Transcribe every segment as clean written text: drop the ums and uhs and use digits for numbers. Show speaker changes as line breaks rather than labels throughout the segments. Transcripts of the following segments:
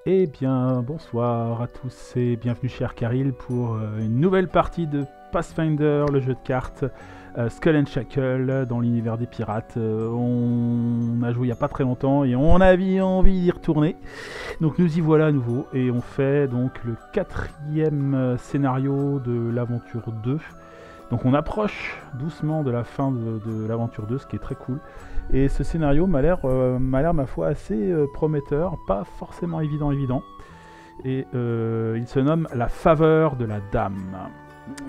Eh bien, bonsoir à tous et bienvenue chez Arkaril pour une nouvelle partie de Pathfinder, le jeu de cartes Skull and Shackle dans l'univers des pirates. On a joué il n'y a pas très longtemps et on avait envie d'y retourner. Donc nous y voilà à nouveau et on fait donc le quatrième scénario de l'aventure 2. Donc on approche doucement de la fin de l'aventure 2, ce qui est très cool. Et ce scénario m'a l'air, ma foi, assez prometteur, pas forcément évident. Et il se nomme La Faveur de la Dame.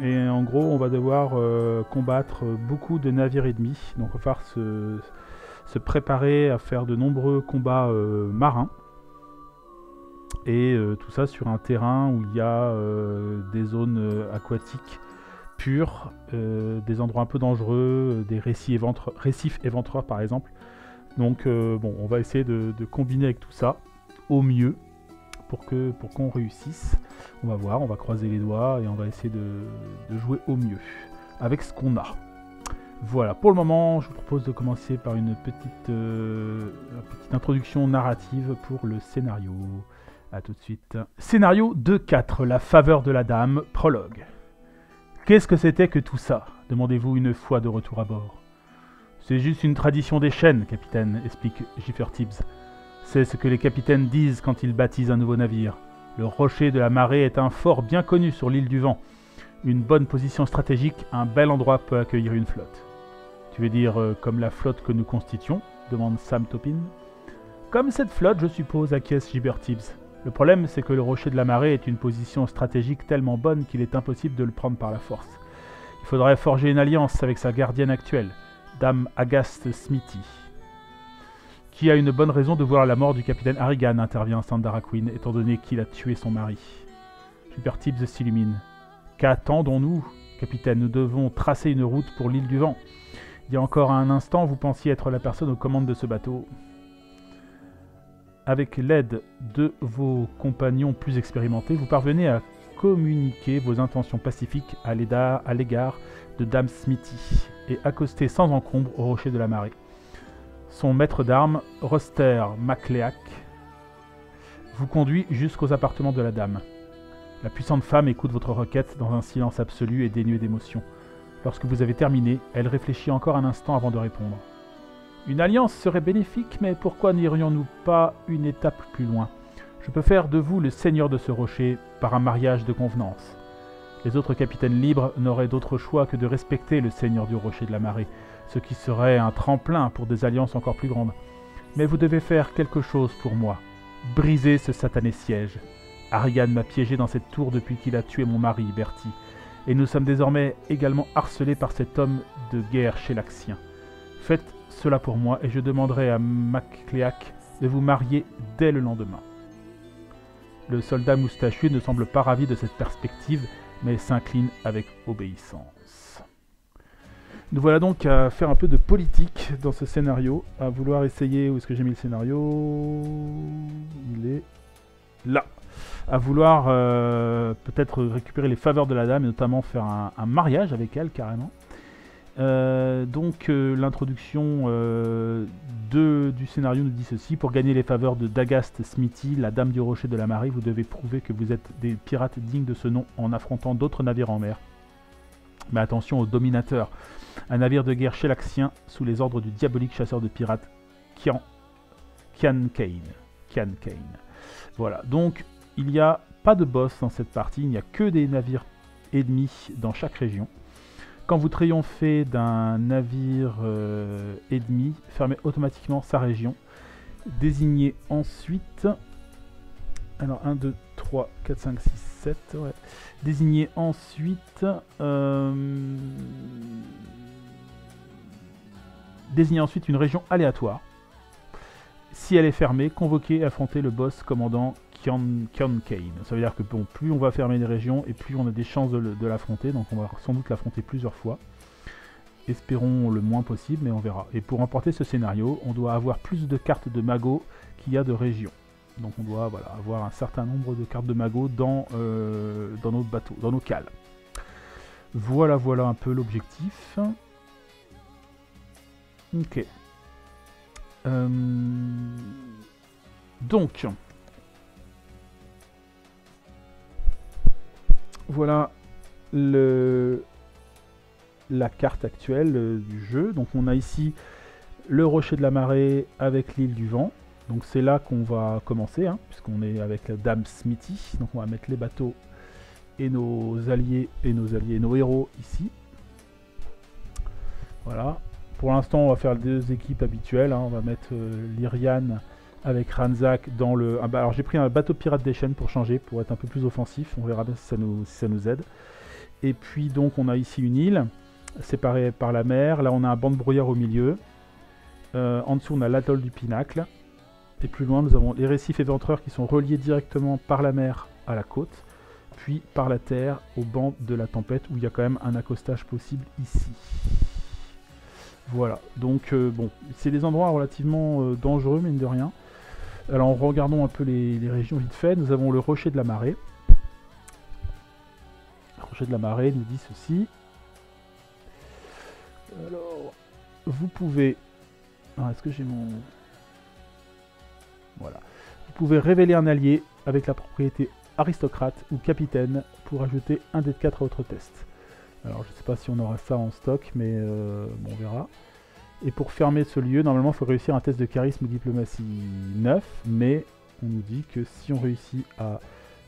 Et en gros, on va devoir combattre beaucoup de navires ennemis. Donc il va falloir se préparer à faire de nombreux combats marins. Et tout ça sur un terrain où il y a des zones aquatiques purs, des endroits un peu dangereux, des récifs éventreurs par exemple. Donc bon, on va essayer de combiner avec tout ça au mieux pour qu'on réussisse. On va voir, on va croiser les doigts et on va essayer de jouer au mieux avec ce qu'on a. Voilà, pour le moment, je vous propose de commencer par une petite introduction narrative pour le scénario. A tout de suite. Scénario 2-4, La Faveur de la Dame, prologue. Qu'est-ce que c'était que tout ça ? Demandez-vous une fois de retour à bord. C'est juste une tradition des chaînes, capitaine, explique Giffer Tibbs. C'est ce que les capitaines disent quand ils baptisent un nouveau navire. Le rocher de la marée est un fort bien connu sur l'île du vent. Une bonne position stratégique, un bel endroit peut accueillir une flotte. Tu veux dire comme la flotte que nous constituons ? Demande Sam Topin. Comme cette flotte, je suppose, acquiesce Giffer Tibbs. Le problème, c'est que le rocher de la marée est une position stratégique tellement bonne qu'il est impossible de le prendre par la force. Il faudrait forger une alliance avec sa gardienne actuelle, Dame Agast Smithy, qui a une bonne raison de vouloir la mort du capitaine Harrigan, intervient Sandara Quinn, étant donné qu'il a tué son mari. Super Tibbs s'illumine. Qu'attendons-nous, capitaine ? Nous devons tracer une route pour l'île du vent. Il y a encore un instant, vous pensiez être la personne aux commandes de ce bateau. Avec l'aide de vos compagnons plus expérimentés, vous parvenez à communiquer vos intentions pacifiques à l'égard de Dame Smithy et accoster sans encombre au rocher de la marée. Son maître d'armes, Roster MacLeac, vous conduit jusqu'aux appartements de la dame. La puissante femme écoute votre requête dans un silence absolu et dénué d'émotion. Lorsque vous avez terminé, elle réfléchit encore un instant avant de répondre. Une alliance serait bénéfique, mais pourquoi n'irions-nous pas une étape plus loin ? Je peux faire de vous le seigneur de ce rocher par un mariage de convenance. Les autres capitaines libres n'auraient d'autre choix que de respecter le seigneur du rocher de la marée, ce qui serait un tremplin pour des alliances encore plus grandes. Mais vous devez faire quelque chose pour moi. Briser ce satané siège. Harrigan m'a piégé dans cette tour depuis qu'il a tué mon mari, Bertie, et nous sommes désormais également harcelés par cet homme de guerre chélaxien. Faites cela pour moi et je demanderai à MacLeac de vous marier dès le lendemain. Le soldat moustachu ne semble pas ravi de cette perspective, mais s'incline avec obéissance. Nous voilà donc à faire un peu de politique dans ce scénario, à vouloir essayer... Où est-ce que j'ai mis le scénario ? Il est là. À vouloir peut-être récupérer les faveurs de la dame et notamment faire un mariage avec elle carrément. Donc l'introduction du scénario nous dit ceci. Pour gagner les faveurs de Dagast Smithy, la dame du rocher de la marée, vous devez prouver que vous êtes des pirates dignes de ce nom en affrontant d'autres navires en mer. Mais attention au dominateur, un navire de guerre chélaxien sous les ordres du diabolique chasseur de pirates Kian Kane. Voilà, donc il n'y a pas de boss dans cette partie, il n'y a que des navires ennemis dans chaque région. Quand vous triomphez d'un navire ennemi, fermez automatiquement sa région. Désignez ensuite... Alors 1, 2, 3, 4, 5, 6, 7... Ouais. Désignez ensuite... Désignez ensuite une région aléatoire. Si elle est fermée, convoquez et affrontez le boss commandant Kian Kane. Ça veut dire que bon, plus on va fermer les régions et plus on a des chances de l'affronter, donc on va sans doute l'affronter plusieurs fois. Espérons le moins possible, mais on verra. Et pour remporter ce scénario, on doit avoir plus de cartes de magot qu'il y a de régions. Donc on doit avoir un certain nombre de cartes de magot dans nos bateaux, dans nos cales. Voilà un peu l'objectif. Ok. Donc, Voilà la carte actuelle du jeu. Donc on a ici le rocher de la marée avec l'île du vent. Donc c'est là qu'on va commencer, hein, puisqu'on est avec la Dame Smithy. Donc on va mettre les bateaux et nos alliés, nos héros ici. Voilà. Pour l'instant, on va faire deux équipes habituelles, hein. On va mettre Lyrian avec Ranzak dans le... Ah bah, alors j'ai pris un bateau pirate des chaînes pour changer, pour être un peu plus offensif. On verra bien si ça nous aide. Et puis donc on a ici une île, séparée par la mer. Là on a un banc de brouillard au milieu. En dessous on a l'atoll du Pinacle. Et plus loin nous avons les récifs éventreurs qui sont reliés directement par la mer à la côte. Puis par la terre au banc de la tempête où il y a quand même un accostage possible ici. Voilà, donc bon, c'est des endroits relativement dangereux, mine de rien. Alors regardons un peu les régions vite fait. Nous avons le rocher de la marée. Le rocher de la marée nous dit ceci. Alors, vous pouvez... Ah, est-ce que j'ai mon... Voilà. Vous pouvez révéler un allié avec la propriété aristocrate ou capitaine pour ajouter un dé de 4 à votre test. Alors je ne sais pas si on aura ça en stock, mais bon, on verra. Et pour fermer ce lieu, normalement il faut réussir un test de charisme ou diplomatie 9, mais on nous dit que si on réussit à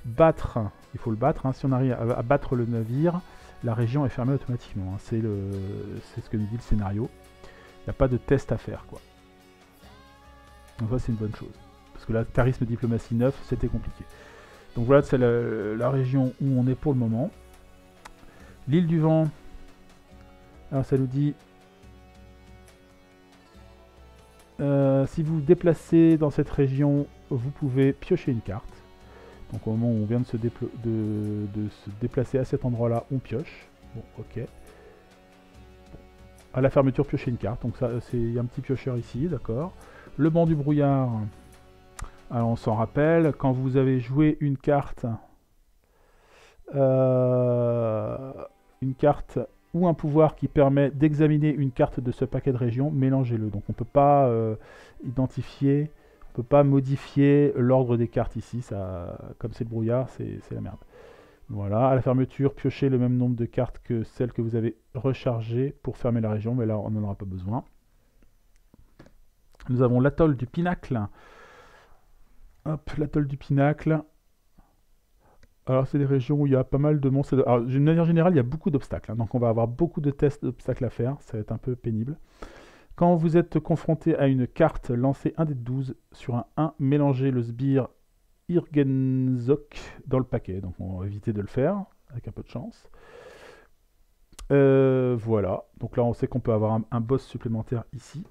battre, il faut le battre, hein, si on arrive à battre le navire, la région est fermée automatiquement. Hein, c'est ce que nous dit le scénario. Il n'y a pas de test à faire, quoi. Donc ça c'est une bonne chose. Parce que là, charisme diplomatie 9, c'était compliqué. Donc voilà, c'est la région où on est pour le moment. L'île du vent. Alors ça nous dit... si vous vous déplacez dans cette région, vous pouvez piocher une carte. Donc au moment où on vient de se déplacer à cet endroit-là, on pioche. Bon, ok. Bon. À la fermeture, piocher une carte. Donc ça, il y a un petit piocheur ici, d'accord. Le banc du brouillard. Alors on s'en rappelle, quand vous avez joué une carte ou un pouvoir qui permet d'examiner une carte de ce paquet de régions, mélangez-le. Donc on ne peut pas identifier, on ne peut pas modifier l'ordre des cartes ici, ça, comme c'est le brouillard, c'est la merde. Voilà, à la fermeture, piochez le même nombre de cartes que celles que vous avez rechargées pour fermer la région, mais là on n'en aura pas besoin. Nous avons l'atoll du Pinacle. Hop, l'atoll du Pinacle. Alors, c'est des régions où il y a pas mal de monstres. Alors, d'une manière générale, il y a beaucoup d'obstacles. Hein, donc, on va avoir beaucoup de tests d'obstacles à faire. Ça va être un peu pénible. Quand vous êtes confronté à une carte, lancez un dé de 12 sur un 1. Mélangez le sbire Irgenzok dans le paquet. Donc, on va éviter de le faire, avec un peu de chance. Voilà. Donc là, on sait qu'on peut avoir un boss supplémentaire ici.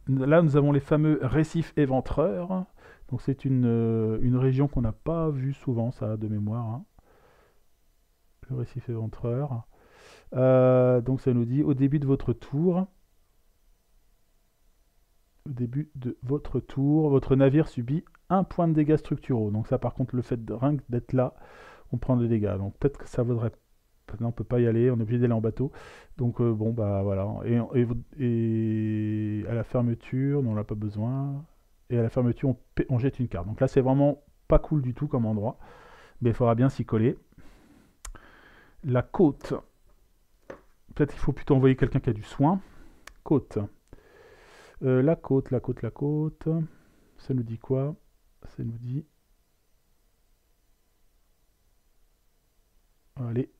Là, nous avons les fameux récifs éventreurs. Donc c'est une région qu'on n'a pas vue souvent, ça, de mémoire. Hein. Le récif éventreur. Donc ça nous dit, au début de votre tour, votre navire subit 1 point de dégâts structuraux. Donc ça, par contre, le fait de rien que d'être là, on prend des dégâts. Donc peut-être que ça vaudrait... Non, on peut pas y aller, on est obligé d'aller en bateau. Donc bon, bah voilà. Et à la fermeture, non, on n'a pas besoin. Et à la fermeture, on jette une carte. Donc là, c'est vraiment pas cool du tout comme endroit. Mais il faudra bien s'y coller. La côte. Peut-être qu'il faut plutôt envoyer quelqu'un qui a du soin. Côte. La côte. Ça nous dit quoi? Ça nous dit... Allez.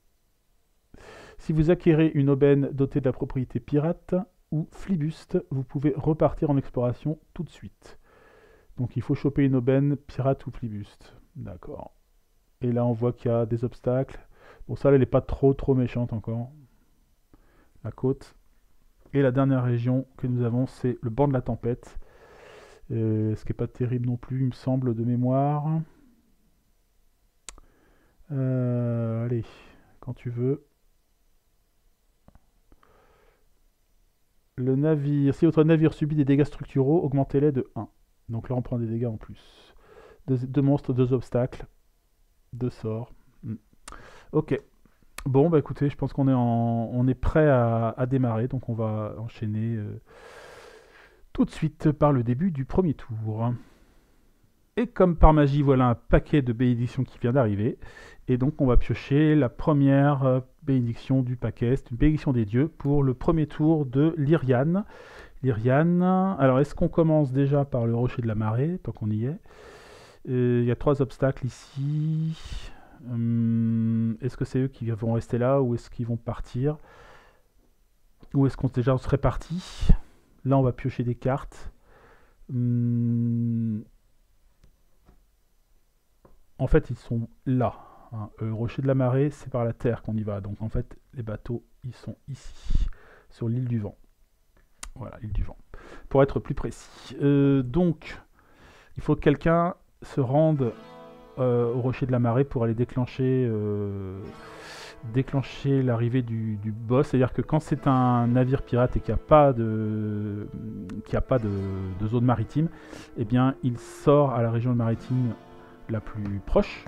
Si vous acquérez une aubaine dotée de la propriété pirate ou flibuste, vous pouvez repartir en exploration tout de suite. Donc il faut choper une aubaine pirate ou flibuste. D'accord. Et là on voit qu'il y a des obstacles. Bon, ça elle n'est pas trop méchante encore. La côte. Et la dernière région que nous avons, c'est le banc de la tempête. Ce qui n'est pas terrible non plus, il me semble, de mémoire. Allez, quand tu veux. Le navire, si votre navire subit des dégâts structuraux, augmentez-les de 1. Donc là, on prend des dégâts en plus. 2 monstres, 2 obstacles, 2 sorts. Ok. Bon, bah écoutez, je pense qu'on est prêt à démarrer. Donc on va enchaîner tout de suite par le début du premier tour. Et comme par magie, voilà un paquet de bénédictions qui vient d'arriver. Et donc on va piocher la première bénédiction du paquet. C'est une bénédiction des dieux pour le premier tour de Lyriane. Lyriane, alors est-ce qu'on commence déjà par le rocher de la marée, tant qu'on y est? Il y a 3 obstacles ici. Est-ce que c'est eux qui vont rester là ou est-ce qu'ils vont partir? Ou est-ce qu'on déjà serait parti? Là on va piocher des cartes. En fait ils sont là. Hein. Le rocher de la marée c'est par la terre qu'on y va. Donc en fait les bateaux ils sont ici, sur l'île du vent. Voilà, l'île du vent. Pour être plus précis. Donc il faut que quelqu'un se rende au rocher de la marée pour aller déclencher l'arrivée du boss. C'est-à-dire que quand c'est un navire pirate et qu'il n'y a pas de zone maritime, eh bien il sort à la région maritime la plus proche.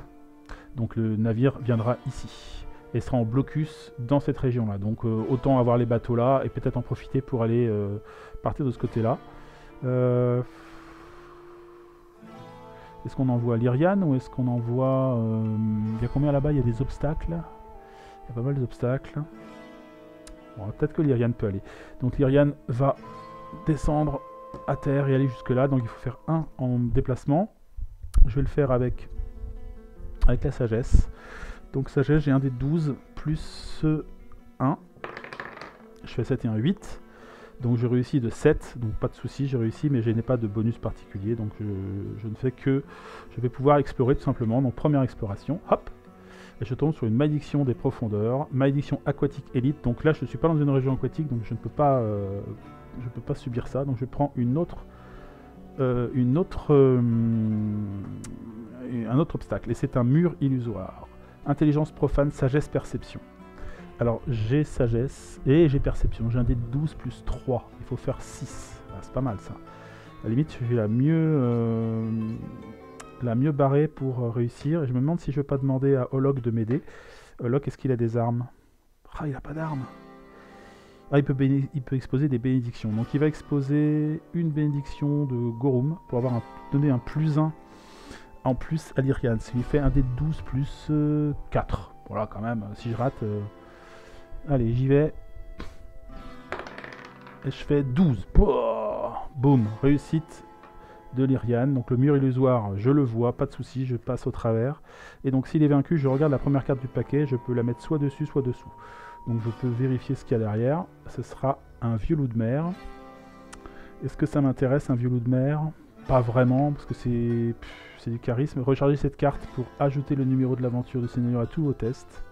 Donc le navire viendra ici et sera en blocus dans cette région-là. Donc autant avoir les bateaux là et peut-être en profiter pour aller partir de ce côté-là. Est-ce qu'on envoie Lyriane ou est-ce qu'on envoie... il y a combien là-bas? Il y a des obstacles. Il y a pas mal d'obstacles. Bon, peut-être que Lyriane peut aller. Donc Lyriane va descendre à terre et aller jusque là. Donc il faut faire 1 en déplacement. Je vais le faire avec la sagesse. Donc sagesse, j'ai un des 12 plus 1. Je fais 7 et un 8. Donc je réussis de 7, donc pas de souci, j'ai réussi, mais je n'ai pas de bonus particulier, donc je ne fais que... Je vais pouvoir explorer tout simplement, donc première exploration, hop, et je tombe sur une malédiction des profondeurs, malédiction aquatique élite, donc là je ne suis pas dans une région aquatique, donc je ne peux pas subir ça, donc je prends un autre obstacle, et c'est un mur illusoire. Intelligence profane, sagesse, perception. Alors j'ai sagesse et j'ai perception, j'ai un dé de 12 plus 3, il faut faire 6, ah, c'est pas mal ça. À la limite je suis la mieux barrée pour réussir, et je me demande si je ne vais pas demander à Olok de m'aider. Olok, est-ce qu'il a des armes? Ah, il n'a pas d'armes. Ah, il peut exposer des bénédictions, donc il va exposer une bénédiction de Gorum pour donner un plus 1 en plus à Lyriane, ce qui lui fait un dé de 12 plus 4. Voilà quand même, si je rate... Allez, j'y vais. Et je fais 12. Boum, réussite de Lyriane. Donc le mur illusoire, je le vois, pas de souci, je passe au travers. Et donc s'il est vaincu, je regarde la première carte du paquet, je peux la mettre soit dessus, soit dessous. Donc je peux vérifier ce qu'il y a derrière. Ce sera un vieux loup de mer. Est-ce que ça m'intéresse, un vieux loup de mer? Pas vraiment, parce que c'est du charisme. Recharger cette carte pour ajouter le numéro de l'aventure de scénario à tous vos tests.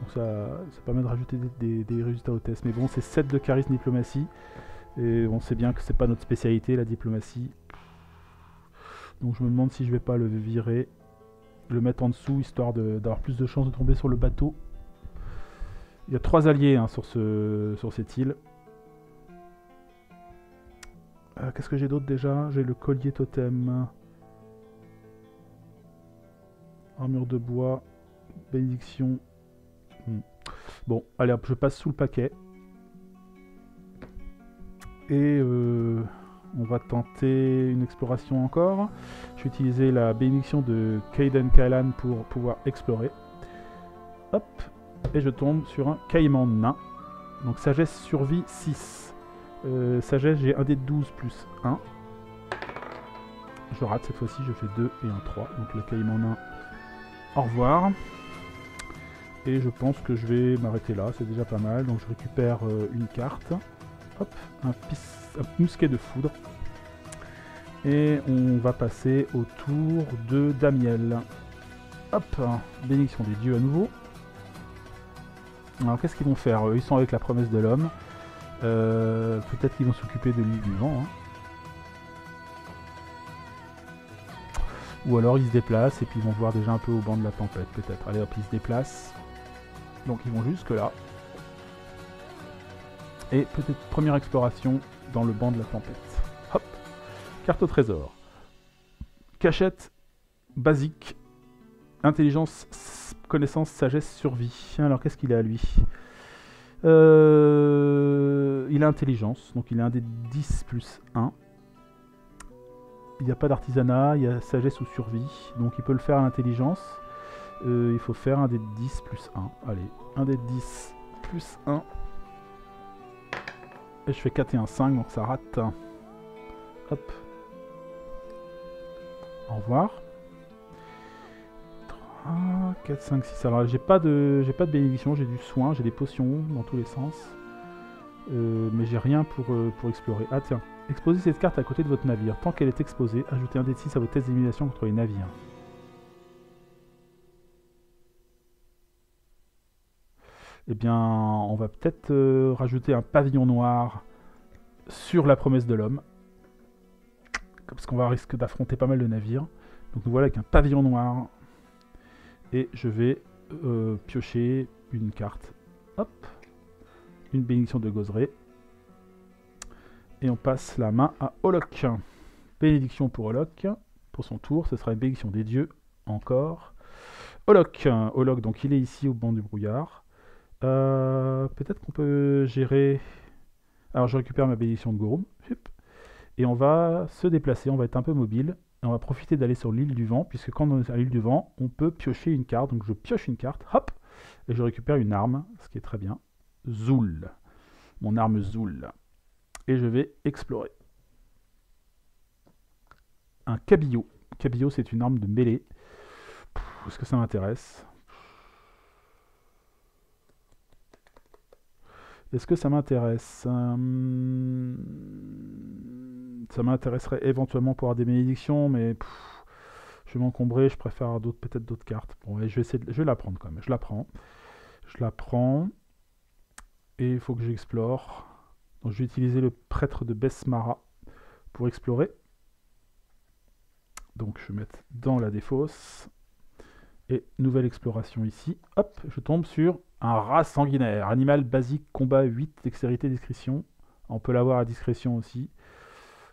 Donc ça permet de rajouter des résultats au test. Mais bon, c'est 7 de charisme diplomatie. Et on sait bien que c'est pas notre spécialité, la diplomatie. Donc je me demande si je vais pas le virer, le mettre en dessous, histoire d'avoir plus de chances de tomber sur le bateau. Il y a 3 alliés hein, sur cette île. Qu'est-ce que j'ai d'autre déjà? J'ai le collier totem. Armure de bois. Bénédiction. Bon, allez hop, je passe sous le paquet. Et on va tenter une exploration encore. Je vais utiliser la bénédiction de Kaiden Kailan pour pouvoir explorer. Hop, et je tombe sur un caïman nain. Donc sagesse survie 6. Sagesse, j'ai un dé de 12 plus 1. Je rate cette fois-ci, je fais 2 et un 3. Donc le caïman nain, au revoir. Et je pense que je vais m'arrêter là, c'est déjà pas mal. Donc je récupère une carte. Hop, un mousquet de foudre. Et on va passer au tour de Damiel. Hop, bénédiction des dieux à nouveau. Alors qu'est-ce qu'ils vont faire? Ils sont avec la promesse de l'homme. Peut-être qu'ils vont s'occuper de l'île du vent. Hein. Ou alors ils se déplacent et puis ils vont voir déjà un peu au banc de la tempête peut-être. Allez hop, ils se déplacent. Donc ils vont jusque là. Et peut-être première exploration dans le banc de la tempête. Hop, carte au trésor. Cachette basique. Intelligence, connaissance, sagesse, survie. Alors qu'est-ce qu'il a lui? Il a intelligence, donc il a un des 10 plus 1. il n'y a pas d'artisanat, il y a sagesse ou survie. Donc il peut le faire à l'intelligence. Il faut faire un dé de 10 plus 1. Allez, un dé de 10 plus 1. Et je fais 4 et 1, 5, donc ça rate. Hop. Au revoir. 3, 4, 5, 6. Alors j'ai pas de bénédiction, j'ai du soin, j'ai des potions dans tous les sens. Mais j'ai rien pour explorer. Ah tiens, exposez cette carte à côté de votre navire. Tant qu'elle est exposée, ajoutez un dé de 6 à vos tests d'élimination contre les navires. Eh bien, on va peut-être rajouter un pavillon noir sur la promesse de l'homme. Parce qu'on va risquer d'affronter pas mal de navires. Donc nous voilà avec un pavillon noir. Et je vais piocher une carte. Hop. Une bénédiction de Gozreh. Et on passe la main à Olok. Bénédiction pour Olok. Pour son tour, ce sera une bénédiction des dieux. Encore. Olok. Olok, donc il est ici au banc du brouillard. Peut-être qu'on peut gérer... Alors je récupère ma bénédiction de Gorum. Et on va se déplacer, on va être un peu mobile. Et on va profiter d'aller sur l'île du vent, puisque quand on est à l'île du vent, on peut piocher une carte. Donc je pioche une carte, hop, et je récupère une arme, ce qui est très bien. Zoul. Mon arme Zoul. Et je vais explorer. Un cabillaud. Cabillaud, c'est une arme de mêlée. Est-ce que ça m'intéresse? Est-ce que ça m'intéresse? Ça m'intéresserait éventuellement pour avoir des bénédictions, mais je vais m'encombrer, je préfère peut-être d'autres cartes. Bon, allez, je vais la prendre quand même. Je la prends. Je la prends. Et il faut que j'explore. Donc je vais utiliser le prêtre de Besmara pour explorer. Donc je vais mettre dans la défausse. Et nouvelle exploration ici. Hop, je tombe sur un rat sanguinaire. Animal basique, combat 8, dextérité, discrétion. On peut l'avoir à discrétion aussi.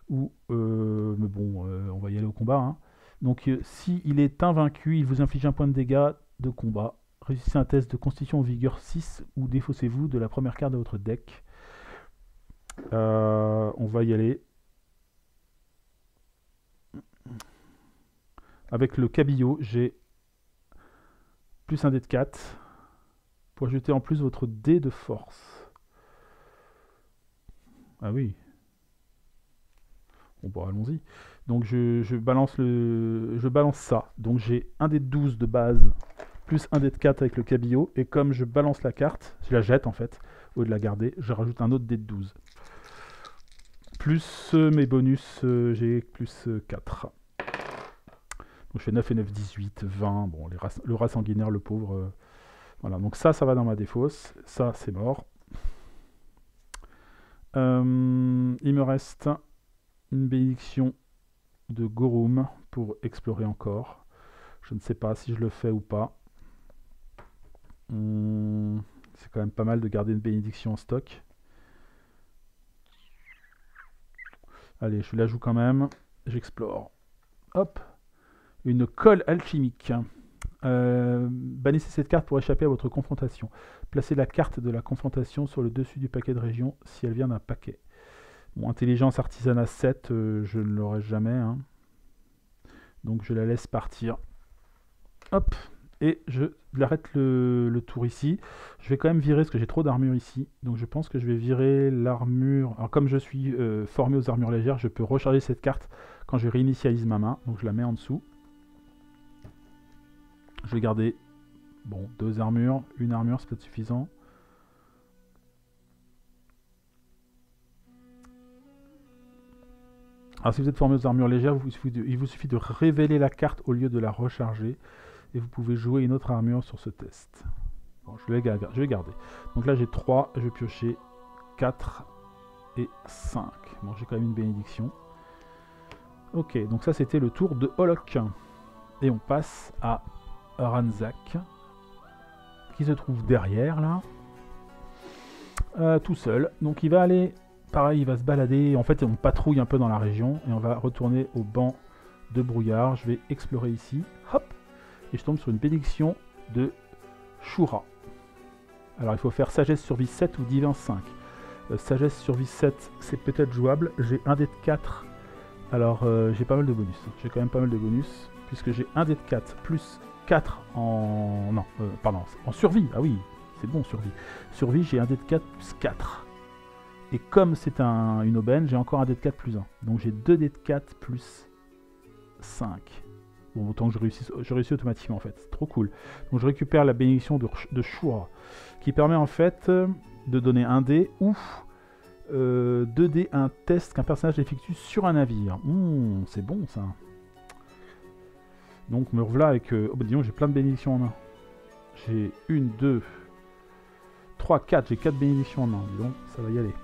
Ou, mais bon, on va y aller au combat. Hein. Donc s'il est invaincu, il vous inflige un point de dégâts de combat. Réussissez un test de constitution vigueur 6 ou défaussez-vous de la première carte de votre deck. On va y aller. Avec le cabillaud, j'ai plus un dé de 4 pour ajouter en plus votre dé de force. Ah oui. Bon, allons-y. Donc je balance ça. Donc j'ai un dé de 12 de base, plus un dé de 4 avec le cabillaud. Et comme je balance la carte, je la jette en fait, au lieu de la garder, je rajoute un autre dé de 12. Plus mes bonus, j'ai plus 4. Donc je fais 9 et 9, 18, 20. Bon, le rat sanguinaire, le pauvre. Voilà, donc ça va dans ma défausse. Ça, c'est mort. Il me reste une bénédiction de Gorum pour explorer encore. Je ne sais pas si je le fais ou pas. C'est quand même pas mal de garder une bénédiction en stock. Allez, je la joue quand même. J'explore. Hop. Une colle alchimique. Bannissez cette carte pour échapper à votre confrontation. Placez la carte de la confrontation sur le dessus du paquet de région si elle vient d'un paquet. Bon, intelligence artisanat 7, je ne l'aurai jamais. Hein. Donc je la laisse partir. Hop. Et je l'arrête le tour ici. Je vais quand même virer parce que j'ai trop d'armure ici. Donc je pense que je vais virer l'armure. Alors comme je suis formé aux armures légères, je peux recharger cette carte quand je réinitialise ma main. Donc je la mets en dessous. Je vais garder, bon, 2 armures. Une armure, c'est peut-être suffisant. Alors si vous êtes formé aux armures légères, il vous suffit de révéler la carte au lieu de la recharger. Et vous pouvez jouer une autre armure sur ce test. Bon, je vais garder. Donc là j'ai 3, je vais piocher 4 et 5. Bon, j'ai quand même une bénédiction. Ok, donc ça c'était le tour de Olok. Et on passe à Ranzak, qui se trouve derrière là, tout seul. Donc il va aller, pareil, il va se balader. En fait, on patrouille un peu dans la région et on va retourner au banc de brouillard. Je vais explorer ici, hop, et je tombe sur une bénédiction de Shura. Alors il faut faire sagesse survie 7 ou divin 5. Sagesse survie 7, c'est peut-être jouable. J'ai un dé de 4 Alors, j'ai pas mal de bonus. J'ai quand même pas mal de bonus, puisque j'ai un dé de 4 plus 4 en... Non, pardon, en survie. Ah oui, c'est bon, survie. Survie, j'ai un dé de 4 plus 4. Et comme c'est une aubaine, j'ai encore un dé de 4 plus 1. Donc j'ai 2 dés de 4 plus 5. Bon, autant que je réussis automatiquement en fait. C'est trop cool. Donc je récupère la bénédiction de Shura, qui permet en fait de donner un dé ou 2 dés à un test qu'un personnage effectue sur un navire. C'est bon ça. Donc me revoilà avec... oh bah disons, j'ai plein de bénédictions en main. J'ai 1, 2, 3, 4. J'ai 4 bénédictions en main. Dis donc, ça va y aller.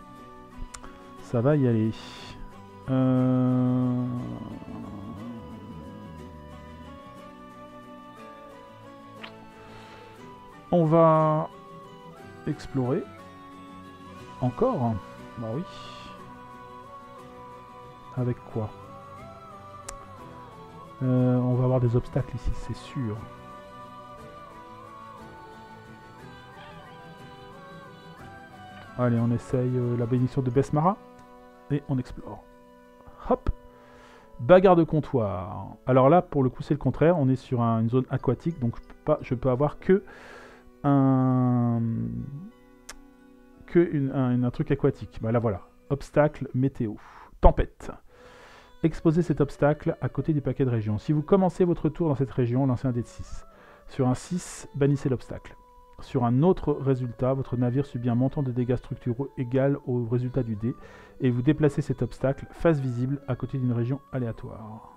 Ça va y aller. On va explorer. Encore. Bah oui. Avec quoi? On va avoir des obstacles ici, c'est sûr. Allez, on essaye la bénédiction de Besmara. Et on explore. Hop. Bagarre de comptoir. Alors là, pour le coup, c'est le contraire. On est sur une zone aquatique, donc je peux avoir que un truc aquatique. Bah là, voilà. Obstacle météo. Tempête. Exposez cet obstacle à côté du paquet de région. Si vous commencez votre tour dans cette région, lancez un dé de 6. Sur un 6, bannissez l'obstacle. Sur un autre résultat, votre navire subit un montant de dégâts structuraux égal au résultat du dé, et vous déplacez cet obstacle face visible à côté d'une région aléatoire.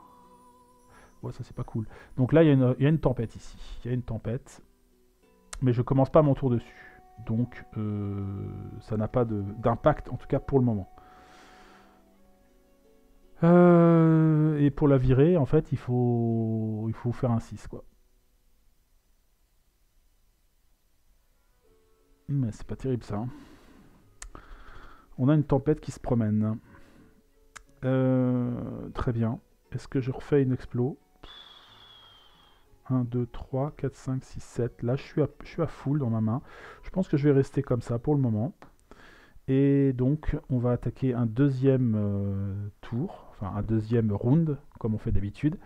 Ouais, ça c'est pas cool. Donc là, il y a une tempête ici. Il y a une tempête, mais je commence pas mon tour dessus. Donc ça n'a pas d'impact, en tout cas pour le moment. Et pour la virer, en fait, il faut faire un 6, quoi. Mais c'est pas terrible, ça. Hein. On a une tempête qui se promène. Très bien. Est-ce que je refais une explo? 1, 2, 3, 4, 5, 6, 7. Là, je suis à full dans ma main. Je pense que je vais rester comme ça pour le moment. Et donc, on va attaquer un deuxième tour, enfin un deuxième round, comme on fait d'habitude,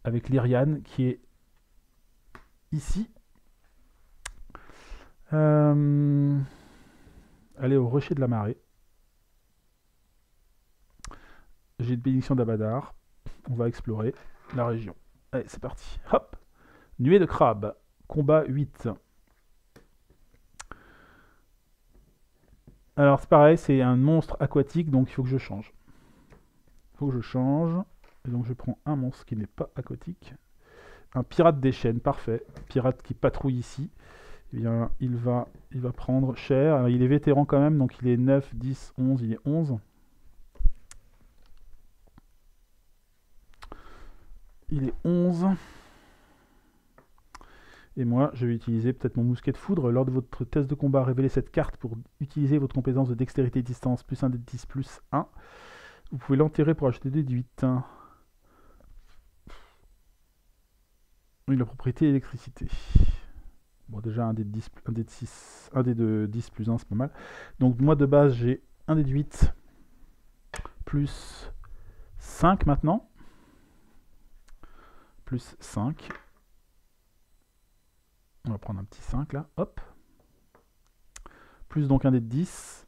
avec l'Iriane qui est ici. Aller au rocher de la marée. J'ai une bénédiction d'Abadar. On va explorer la région. Allez, c'est parti. Hop. Nuée de crabes. Combat 8. Alors, c'est pareil, c'est un monstre aquatique, donc il faut que je change. Il faut que je change. Et donc, je prends un monstre qui n'est pas aquatique. Un pirate des chênes, parfait. Pirate qui patrouille ici. Eh bien, il va prendre cher. Alors, il est vétéran quand même, donc il est 9, 10, 11, il est 11. Il est 11. Et moi, je vais utiliser peut-être mon mousquet de foudre. Lors de votre test de combat, révélez cette carte pour utiliser votre compétence de dextérité distance, plus 1 de 10, plus 1. Vous pouvez l'enterrer pour acheter des 8. Oui, la propriété électricité. Bon, déjà, un dé de 10, un dé de 6, un dé de 10 plus 1, c'est pas mal. Donc, moi, de base, j'ai un dé de 8 plus 5 maintenant. Plus 5. On va prendre un petit 5, là. Hop. Plus donc un dé de 10.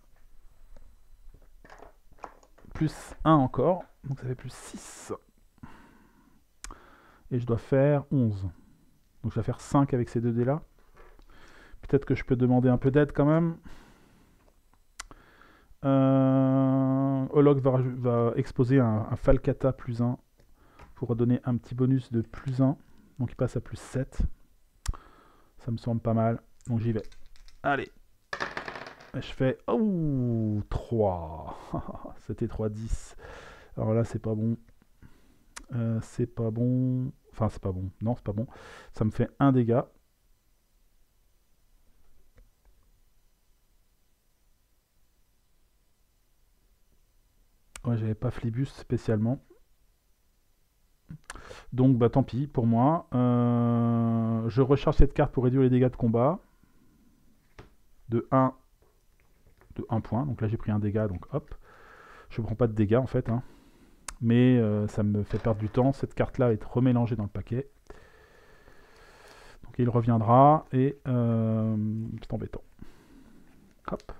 Plus 1 encore. Donc, ça fait plus 6. Et je dois faire 11. Donc, je vais faire 5 avec ces deux dés-là. Peut-être que je peux demander un peu d'aide quand même. Olog va exposer un Falcata plus 1 pour donner un petit bonus de plus 1. Donc il passe à plus 7. Ça me semble pas mal. Donc j'y vais. Allez. Et je fais... Oh 3. C'était 3, 10. Alors là, c'est pas bon. C'est pas bon. Enfin, c'est pas bon. Non, c'est pas bon. Ça me fait 1 dégât. Ouais, j'avais pas Flibus spécialement. Donc, bah tant pis pour moi. Je recharge cette carte pour réduire les dégâts de combat. De 1 point. Donc là, j'ai pris un dégât, donc hop. Je prends pas de dégâts en fait. Hein. mais ça me fait perdre du temps. Cette carte-là est remélangée dans le paquet. Donc il reviendra, et c'est embêtant. Hop.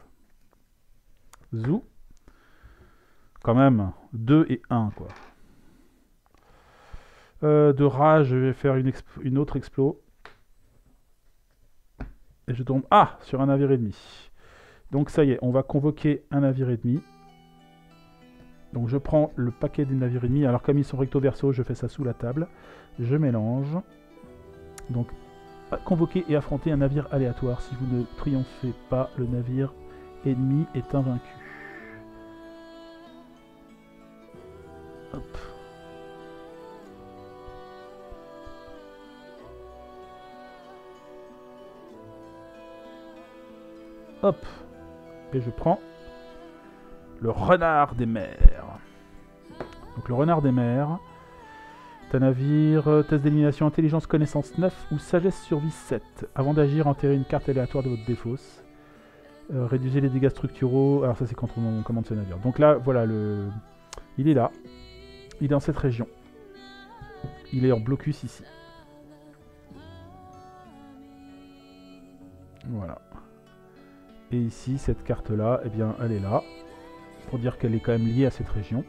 Zou. Quand même, 2 et 1, quoi. De rage, je vais faire une autre explo. Et je tombe, sur un navire ennemi. Donc ça y est, on va convoquer un navire ennemi. Donc je prends le paquet des navires ennemis. Alors comme ils sont recto verso, je fais ça sous la table. Je mélange. Donc convoquer et affronter un navire aléatoire. Si vous ne triomphez pas, le navire ennemi est invaincu. Hop. Hop. Et je prends le renard des mers. Donc le renard des mers, c'est un navire, test d'élimination, intelligence, connaissance 9 ou sagesse survie 7. Avant d'agir, enterrez une carte aléatoire de votre défausse. Réduisez les dégâts structuraux. Alors ça c'est quand on commande ce navire. Donc là, voilà, il est là. Il est dans cette région. Il est en blocus ici. Voilà. Et ici, cette carte-là, eh bien, elle est là. Pour dire qu'elle est quand même liée à cette région.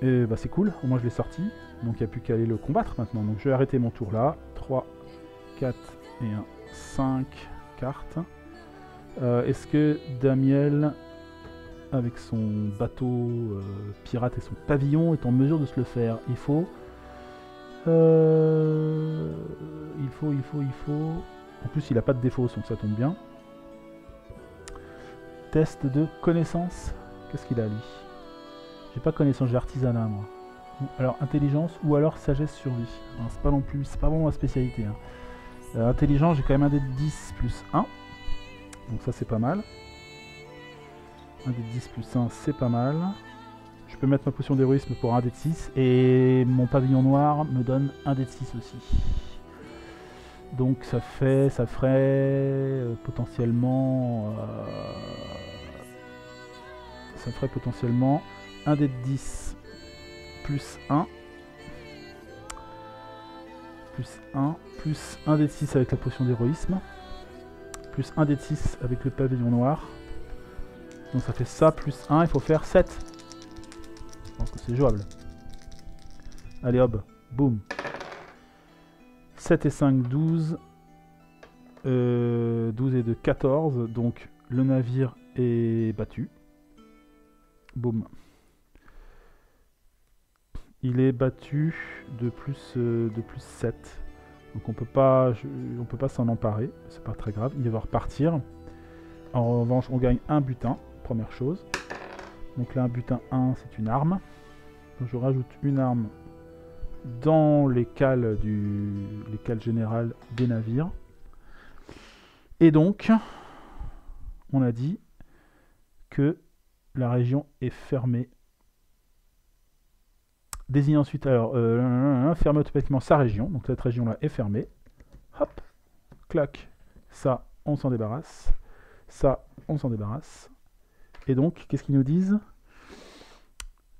Et bah c'est cool, au moins je l'ai sorti. Donc il n'y a plus qu'à aller le combattre maintenant. Donc je vais arrêter mon tour là. 3, 4 et 1, 5 cartes. Est-ce que Damiel, avec son bateau pirate et son pavillon, est en mesure de se le faire? Il faut... En plus il n'a pas de défaut, donc ça tombe bien. Test de connaissance. Qu'est-ce qu'il a lui? J'ai pas connaissance, j'ai artisanat moi. Alors intelligence ou alors sagesse survie. C'est pas non plus, c'est pas vraiment ma spécialité. Hein. Intelligence, j'ai quand même un dé de 10 plus 1. Donc ça c'est pas mal. Un dé de 10 plus 1, c'est pas mal. Je peux mettre ma potion d'héroïsme pour un dé de 6. Et mon pavillon noir me donne un dé de 6 aussi. Donc ça ferait potentiellement... ça ferait potentiellement un dé de 10 plus 1. Plus 1. Plus 1 dé de 6 avec la potion d'héroïsme. Plus 1 dé de 6 avec le pavillon noir. Donc ça fait ça plus 1. Il faut faire 7. Je pense que c'est jouable. Allez hop. Boum. 7 et 5, 12. 12 et 2, 14. Donc le navire est battu. Boum. Il est battu de plus 7. Donc on peut pas s'en emparer. C'est pas très grave. Il va repartir. En revanche, on gagne un butin. Première chose. Donc là, un butin 1, c'est une arme. Donc je rajoute une arme dans les cales générales des navires. Et donc, on a dit que la région est fermée. Désigne ensuite, alors, fermer automatiquement sa région. Donc cette région-là est fermée. Hop, clac. Ça, on s'en débarrasse. Ça, on s'en débarrasse. Et donc, qu'est-ce qu'ils nous disent?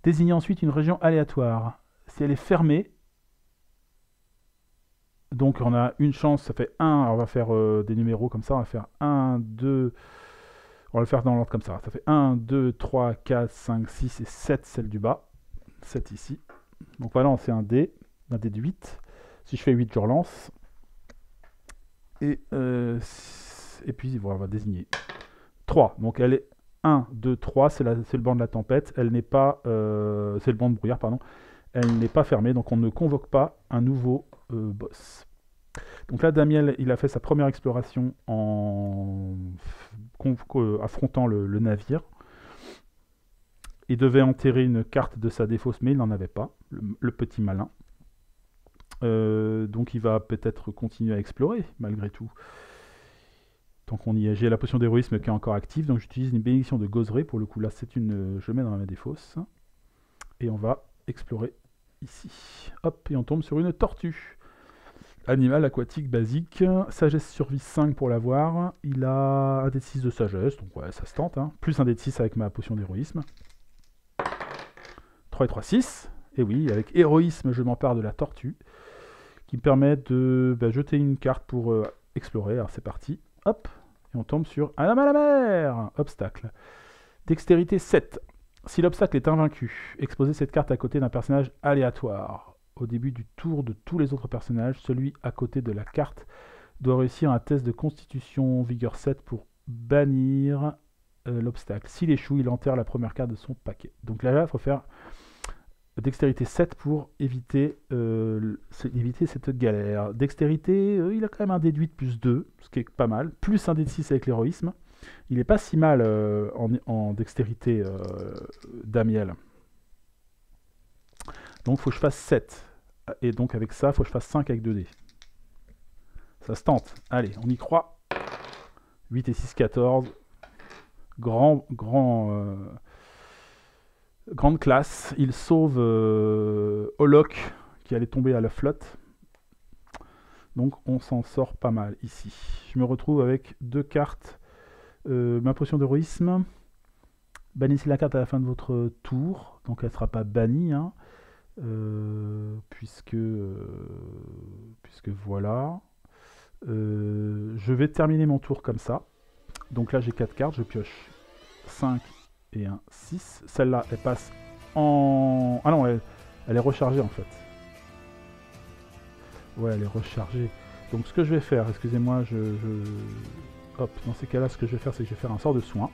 Désignez ensuite une région aléatoire. Si elle est fermée, donc on a une chance, ça fait 1, on va faire des numéros comme ça, on va faire 1, 2, on va le faire dans l'ordre comme ça. Ça fait 1, 2, 3, 4, 5, 6 et 7, celle du bas. 7 ici. Donc voilà, c'est un dé de 8. Si je fais 8, je relance. Et puis voilà, on va désigner 3. Donc elle est 1, 2, 3, c'est le banc de la tempête. Elle n'est pas... c'est le banc de brouillard, pardon. Elle n'est pas fermée, donc on ne convoque pas un nouveau boss. Donc là, Damiel, il a fait sa première exploration en affrontant le navire. Il devait enterrer une carte de sa défausse, mais il n'en avait pas, le petit malin. Donc il va peut-être continuer à explorer, malgré tout. Tant qu'on y est, j'ai la potion d'héroïsme qui est encore active, donc j'utilise une bénédiction de Gozeré. Pour le coup, là, je le mets dans ma défausse. Et on va explorer ici. Hop, et on tombe sur une tortue. Animal aquatique basique. Sagesse survie 5 pour l'avoir. Il a un dé de 6 de sagesse, donc ouais, ça se tente. Hein. Plus un dé de 6 avec ma potion d'héroïsme. 3 et 3, 6. Et oui, avec héroïsme, je m'empare de la tortue, qui me permet de jeter une carte pour explorer. Alors c'est parti. Hop. Et on tombe sur un homme à la mer. Obstacle. Dextérité 7. Si l'obstacle est invaincu, exposez cette carte à côté d'un personnage aléatoire. Au début du tour de tous les autres personnages, celui à côté de la carte doit réussir un test de constitution vigueur 7 pour bannir l'obstacle. S'il échoue, il enterre la première carte de son paquet. Donc là, il faut faire dextérité 7 pour éviter cette galère. Dextérité, il a quand même un dé de 8 plus 2, ce qui est pas mal. Plus un dé de 6 avec l'héroïsme. Il est pas si mal en dextérité Damiel. Donc il faut que je fasse 7. Et donc avec ça, il faut que je fasse 5 avec 2 dés. Ça se tente. Allez, on y croit. 8 et 6, 14. Grande classe. Il sauve Olok qui allait tomber à la flotte. Donc on s'en sort pas mal ici. Je me retrouve avec 2 cartes. Ma potion d'héroïsme. Bannissez la carte à la fin de votre tour. Donc elle ne sera pas bannie. Hein, puisque voilà. Je vais terminer mon tour comme ça. Donc là j'ai 4 cartes. Je pioche 5 et un 6. Celle-là, elle passe en... Ah non, elle est rechargée en fait. Ouais, elle est rechargée. Donc ce que je vais faire, excusez-moi, Hop, dans ces cas-là, ce que je vais faire, c'est que je vais faire un sort de soin.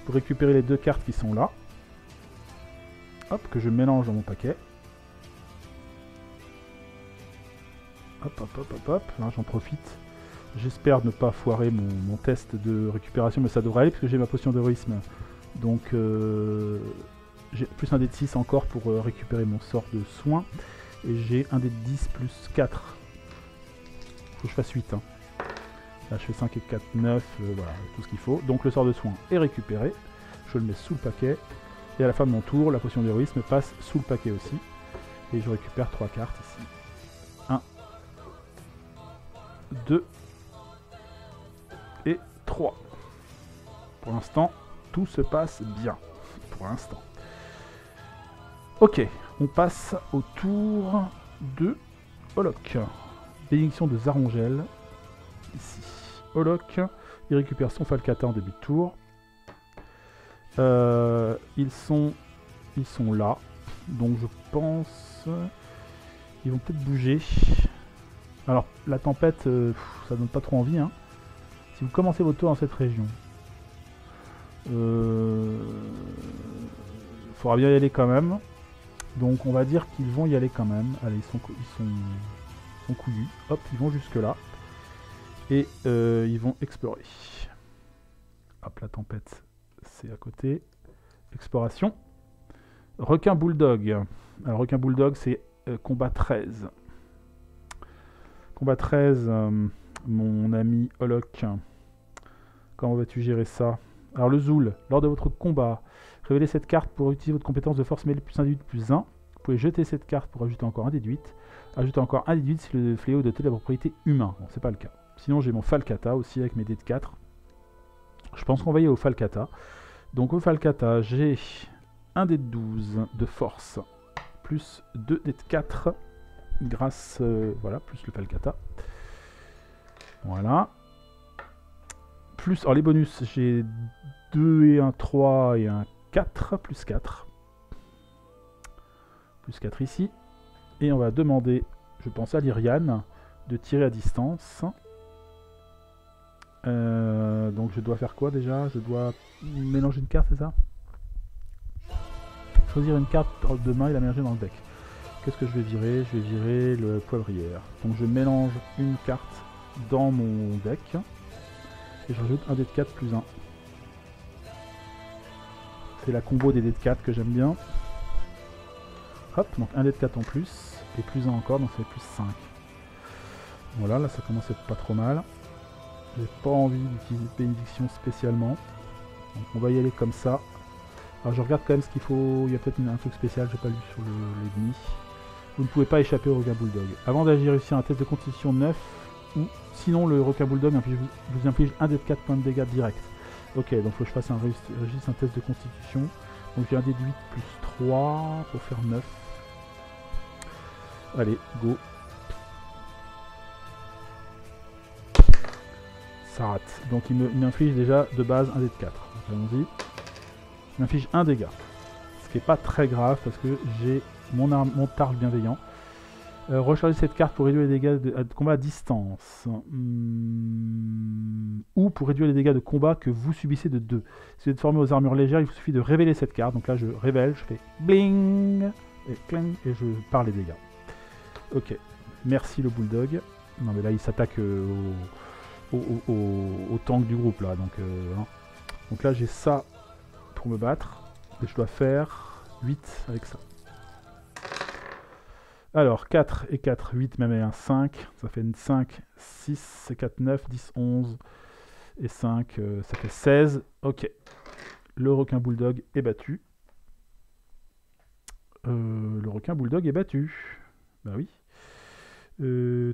Pour récupérer les 2 cartes qui sont là. Hop, que je mélange dans mon paquet. Hop, hop, hop, hop, hop. Là, j'en profite. J'espère ne pas foirer mon test de récupération, mais ça devrait aller, parce que j'ai ma potion d'héroïsme. Donc, j'ai plus un dé de 6 encore pour récupérer mon sort de soin. Et j'ai un dé de 10 plus 4. Faut que je fasse 8. Hein. Là, je fais 5 et 4, 9. Voilà, tout ce qu'il faut. Donc, le sort de soin est récupéré. Je le mets sous le paquet. Et à la fin de mon tour, la potion d'héroïsme passe sous le paquet aussi. Et je récupère 3 cartes ici. 1, 2 et 3. Pour l'instant, tout se passe bien. Pour l'instant. Ok, on passe au tour de Olok. Bénédiction de Zarongel. Ici. Olok, il récupère son Falcata en début de tour. Ils sont là. Donc je pense... Ils vont peut-être bouger. Alors, la tempête, ça donne pas trop envie. Hein. Si vous commencez votre tour dans cette région, faudra bien y aller quand même. Donc on va dire qu'ils vont y aller quand même. Allez, ils sont couillus. Hop, ils vont jusque là. Et ils vont explorer. Hop, la tempête, c'est à côté. Exploration. Requin Bulldog. Alors, Requin Bulldog, c'est combat 13. Combat 13, mon ami Olok. Comment vas-tu gérer ça? Alors, le Zoul, lors de votre combat, révélez cette carte pour utiliser votre compétence de force mêlée plus 1 d 8 plus 1. Vous pouvez jeter cette carte pour ajouter encore un d 8. Ajouter encore un d 8 si le fléau est doté de la propriété humain. Bon, c'est pas le cas. Sinon, j'ai mon Falcata aussi avec mes dés de 4. Je pense qu'on va y aller au Falcata. Donc, au Falcata, j'ai un dé de 12 de force, plus 2 dés de 4, grâce, voilà, plus le Falcata. Voilà. Plus, alors les bonus, j'ai 2 et un 3 et un 4, plus 4. Plus 4 ici. Et on va demander, je pense à Lyriane, de tirer à distance. Donc je dois faire quoi déjà? Je dois mélanger une carte, c'est ça? Choisir une carte de main et la mélanger dans le deck. Qu'est-ce que je vais virer? Je vais virer le poivrière. Donc je mélange une carte dans mon deck. Et je rajoute un dé de 4 plus 1. C'est la combo des dés de 4 que j'aime bien. Hop, donc un dé de 4 en plus. Et plus 1 encore, donc ça fait plus 5. Voilà, là ça commence à être pas trop mal. J'ai pas envie d'utiliser bénédiction spécialement. Donc on va y aller comme ça. Alors je regarde quand même ce qu'il faut. Il y a peut-être un truc spécial, j'ai pas lu sur l'ennemi. Vous ne pouvez pas échapper au requin bulldog. Avant d'agir, réussir un test de constitution 9. Ou sinon le requin bulldog vous inflige un dé de 4 points de dégâts direct. Ok, donc il faut que je fasse un test de constitution. Donc j'ai un déduit plus 3 pour faire 9. Allez, go. Ça rate. Donc il m'inflige déjà de base un dé de 4. Allons-y. Il m'inflige un dégât. Ce qui n'est pas très grave parce que j'ai mon targe bienveillant. Recharger cette carte pour réduire les dégâts de combat à distance. Ou pour réduire les dégâts de combat que vous subissez de 2. Si vous êtes formé aux armures légères, il vous suffit de révéler cette carte. Donc là je révèle, je fais bling et cling et je pars les dégâts. Ok, merci le bulldog. Non mais là il s'attaque au tank du groupe là. Donc là j'ai ça pour me battre. Et je dois faire 8 avec ça. Alors, 4 et 4, 8, même et 1, 5. Ça fait 5, 6, 4, 9, 10, 11. Et 5, ça fait 16. Ok. Le requin bulldog est battu. Le requin bulldog est battu. Bah oui.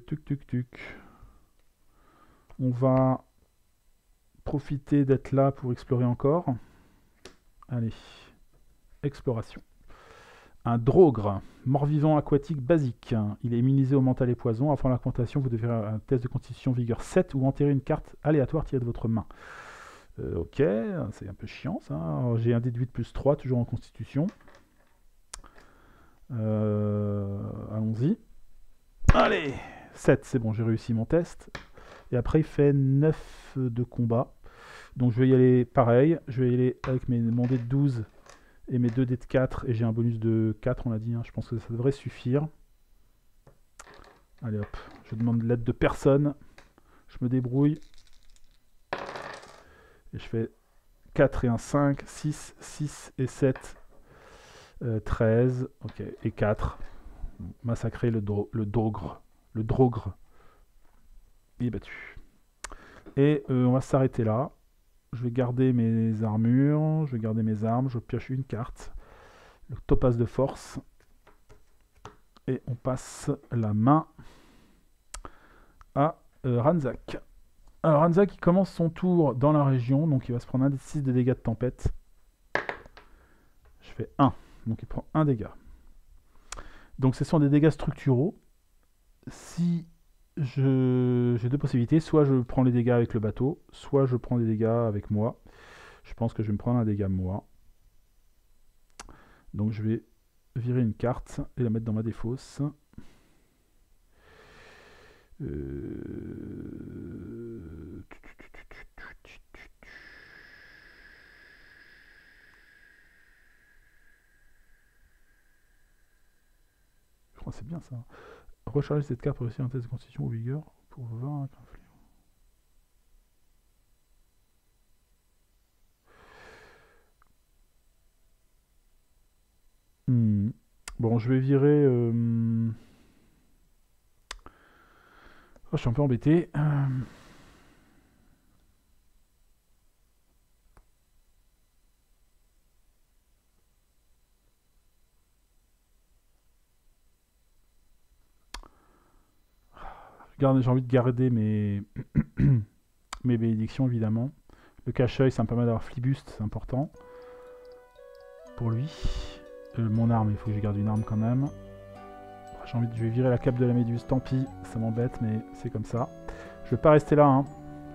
Tuc. On va profiter d'être là pour explorer encore. Allez. Exploration. Un drogre, mort-vivant aquatique basique. Il est immunisé au mental et poison. Avant l'augmentation, vous devez faire un test de constitution vigueur 7 ou enterrer une carte aléatoire tirée de votre main. Ok, c'est un peu chiant ça. J'ai un déduit de plus 3, toujours en constitution. Allons-y. Allez, 7, c'est bon, j'ai réussi mon test. Et après, il fait 9 de combat. Donc je vais y aller pareil. Je vais y aller avec mon dé de 12. Et mes 2 dés de 4, et j'ai un bonus de 4, on l'a dit, hein. Je pense que ça devrait suffire. Allez hop, je demande l'aide de personne. Je me débrouille. Et je fais 4 et un 5, 6, 6 et 7, 13, ok, et 4. Massacrer le drogre. Le drogre. Il est battu. Et on va s'arrêter là. Je vais garder mes armures, je vais garder mes armes, je pioche une carte. Le topaz de force. Et on passe la main à Ranzak. Alors Ranzak, il commence son tour dans la région, donc il va se prendre un des 6 de dégâts de tempête. Je fais 1, donc il prend 1 dégât. Donc ce sont des dégâts structuraux. Si j'ai 2 possibilités, soit je prends les dégâts avec le bateau, soit je prends des dégâts avec moi. Je pense que je vais me prendre un dégât moi. Donc je vais virer une carte et la mettre dans ma défausse. Je crois que c'est bien ça. Recharger cette carte pour réussir un test de constitution ou vigueur pour vaincre un fléau. Bon, je vais virer... Oh, je suis un peu embêté. J'ai envie de garder mes bénédictions, évidemment. Le cache-œil, ça me permet d'avoir Flibuste, c'est important. Pour lui. Mon arme, il faut que je garde une arme quand même. Je vais virer la cape de la méduse, tant pis, ça m'embête, mais c'est comme ça. Je vais pas rester là, hein.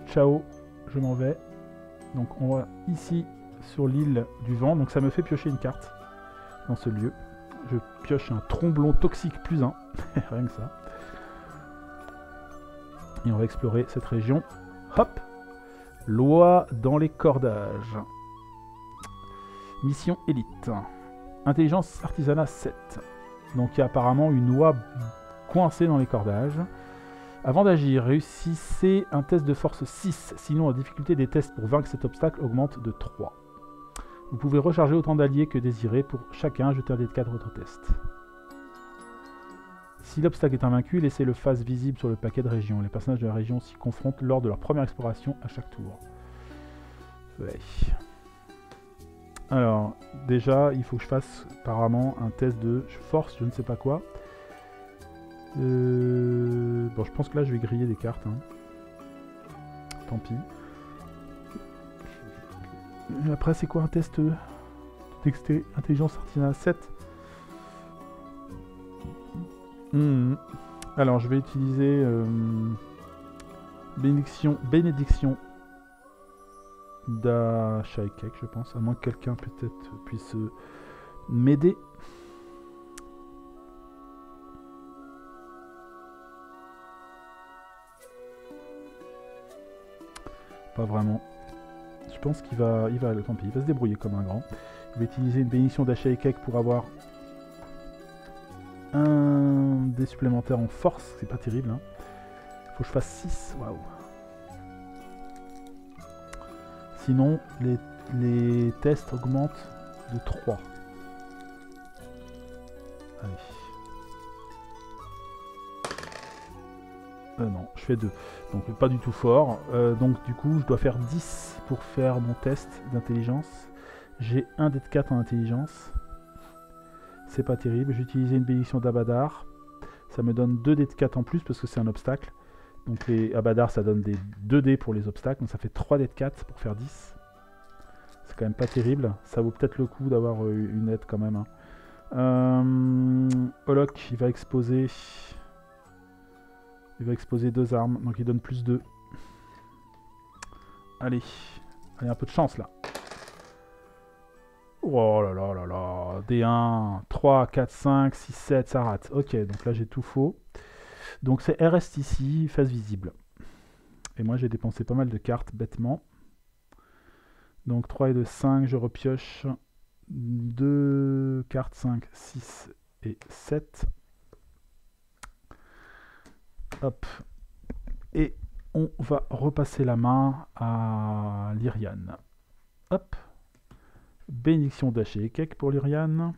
Ciao, je m'en vais. Donc on va ici, sur l'île du vent. Donc ça me fait piocher une carte dans ce lieu. Je pioche un tromblon toxique plus 1. Rien que ça. Et on va explorer cette région. Hop! Loi dans les cordages. Mission élite. Intelligence artisanat 7. Donc il y a apparemment une oie coincée dans les cordages. Avant d'agir, réussissez un test de force 6. Sinon la difficulté des tests pour vaincre cet obstacle augmente de 3. Vous pouvez recharger autant d'alliés que désiré. Pour chacun, jetez un dé de 4 votre test. Si l'obstacle est invaincu, laissez le face visible sur le paquet de région. Les personnages de la région s'y confrontent lors de leur première exploration à chaque tour. Ouais. Alors, déjà, il faut que je fasse apparemment un test de force, je ne sais pas quoi. Bon, je pense que là, je vais griller des cartes. Hein. Tant pis. Et après, c'est quoi un test de Intelligence artisanale 7. Alors, je vais utiliser bénédiction d'Ashaekek, je pense. À moins que quelqu'un peut-être puisse m'aider. Pas vraiment. Je pense qu'il va... Tant pis, il va se débrouiller comme un grand. Il va utiliser une bénédiction d'Ashaekek pour avoir un dé supplémentaire en force. C'est pas terrible. Hein. Faut que je fasse 6. Waouh. Sinon, les tests augmentent de 3. Allez. Non, je fais 2. Donc pas du tout fort. Donc du coup, je dois faire 10 pour faire mon test d'intelligence. J'ai un dé de 4 en intelligence. C'est pas terrible. J'ai utilisé une bénédiction d'Abadar. Ça me donne 2 dés de 4 en plus parce que c'est un obstacle. Donc les Abadar, ça donne des 2 dés pour les obstacles. Donc ça fait 3 dés de 4 pour faire 10. C'est quand même pas terrible. Ça vaut peut-être le coup d'avoir une aide quand même. Hein. Olok, il va exposer... Il va exposer 2 armes, donc il donne plus 2. Allez, un peu de chance là. Oh là là là là, D1, 3, 4, 5, 6, 7, ça rate. Ok, donc là j'ai tout faux. Donc c'est RST ici, face visible. Et moi j'ai dépensé pas mal de cartes, bêtement. Donc 3 et 2, 5, je repioche 2 cartes, 5, 6 et 7. Hop. Et on va repasser la main à Lyriane. Hop. Bénédiction d'Ashaekek pour Lyriane.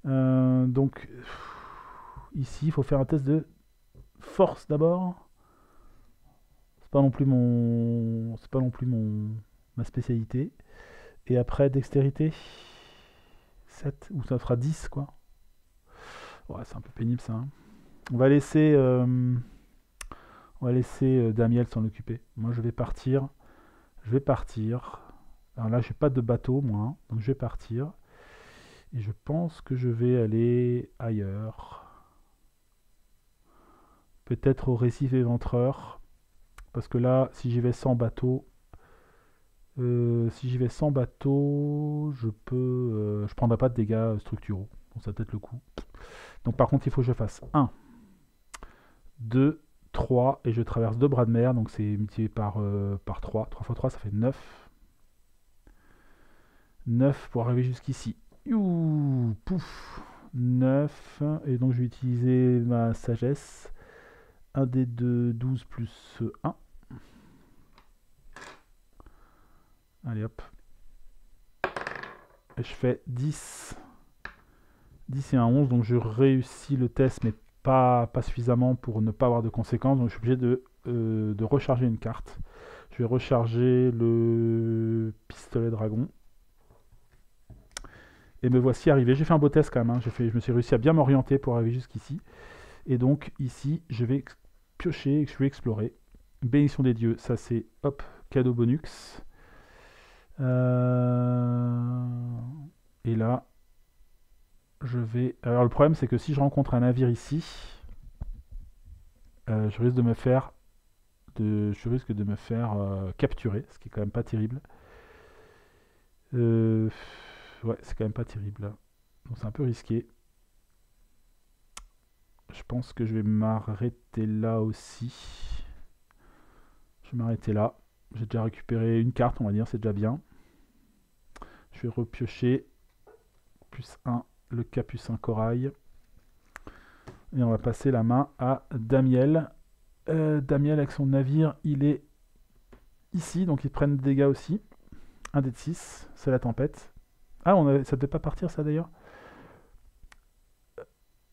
Donc, ici, il faut faire un test de force d'abord. C'est pas non plus ma spécialité. Et après, dextérité. 7, ou ça fera 10, quoi. Ouais, c'est un peu pénible, ça. Hein. On va laisser Damiel s'en occuper. Moi, je vais partir. Alors là, j'ai pas de bateau, moi. Hein, donc, je vais partir. Et je pense que je vais aller ailleurs. Peut-être au récif éventreur. Parce que là, si j'y vais sans bateau... je prendrai pas de dégâts structuraux. Donc, ça peut-être le coup. Donc, par contre, il faut que je fasse 1, 2, 3, et je traverse 2 bras de mer, donc c'est multiplié par 3. 3 x 3, ça fait 9. 9 pour arriver jusqu'ici. Youh, pouf, 9. Et donc je vais utiliser ma sagesse. 1 des 2, 12 plus 1. Allez hop. Et je fais 10. 10 et un 11, donc je réussis le test, mais pas suffisamment pour ne pas avoir de conséquences. Donc je suis obligé de recharger une carte. Je vais recharger le pistolet dragon. Et me voici arrivé. J'ai fait un beau test quand même. Hein. Je me suis réussi à bien m'orienter pour arriver jusqu'ici. Et donc ici, je vais piocher, je vais explorer. Bénédiction des dieux, ça c'est hop, cadeau bonus. Et là, je vais... Alors le problème c'est que si je rencontre un navire ici, je risque de me faire capturer, ce qui est quand même pas terrible. Ouais, c'est quand même pas terrible. Donc c'est un peu risqué. Je pense que je vais m'arrêter là aussi. Je vais m'arrêter là. J'ai déjà récupéré une carte, on va dire, c'est déjà bien. Je vais repiocher plus 1, le capucin corail. Et on va passer la main à Damiel. Damiel avec son navire, il est ici, donc ils prennent des dégâts aussi. 1 dé de 6, c'est la tempête. Ah, ça devait pas partir ça d'ailleurs.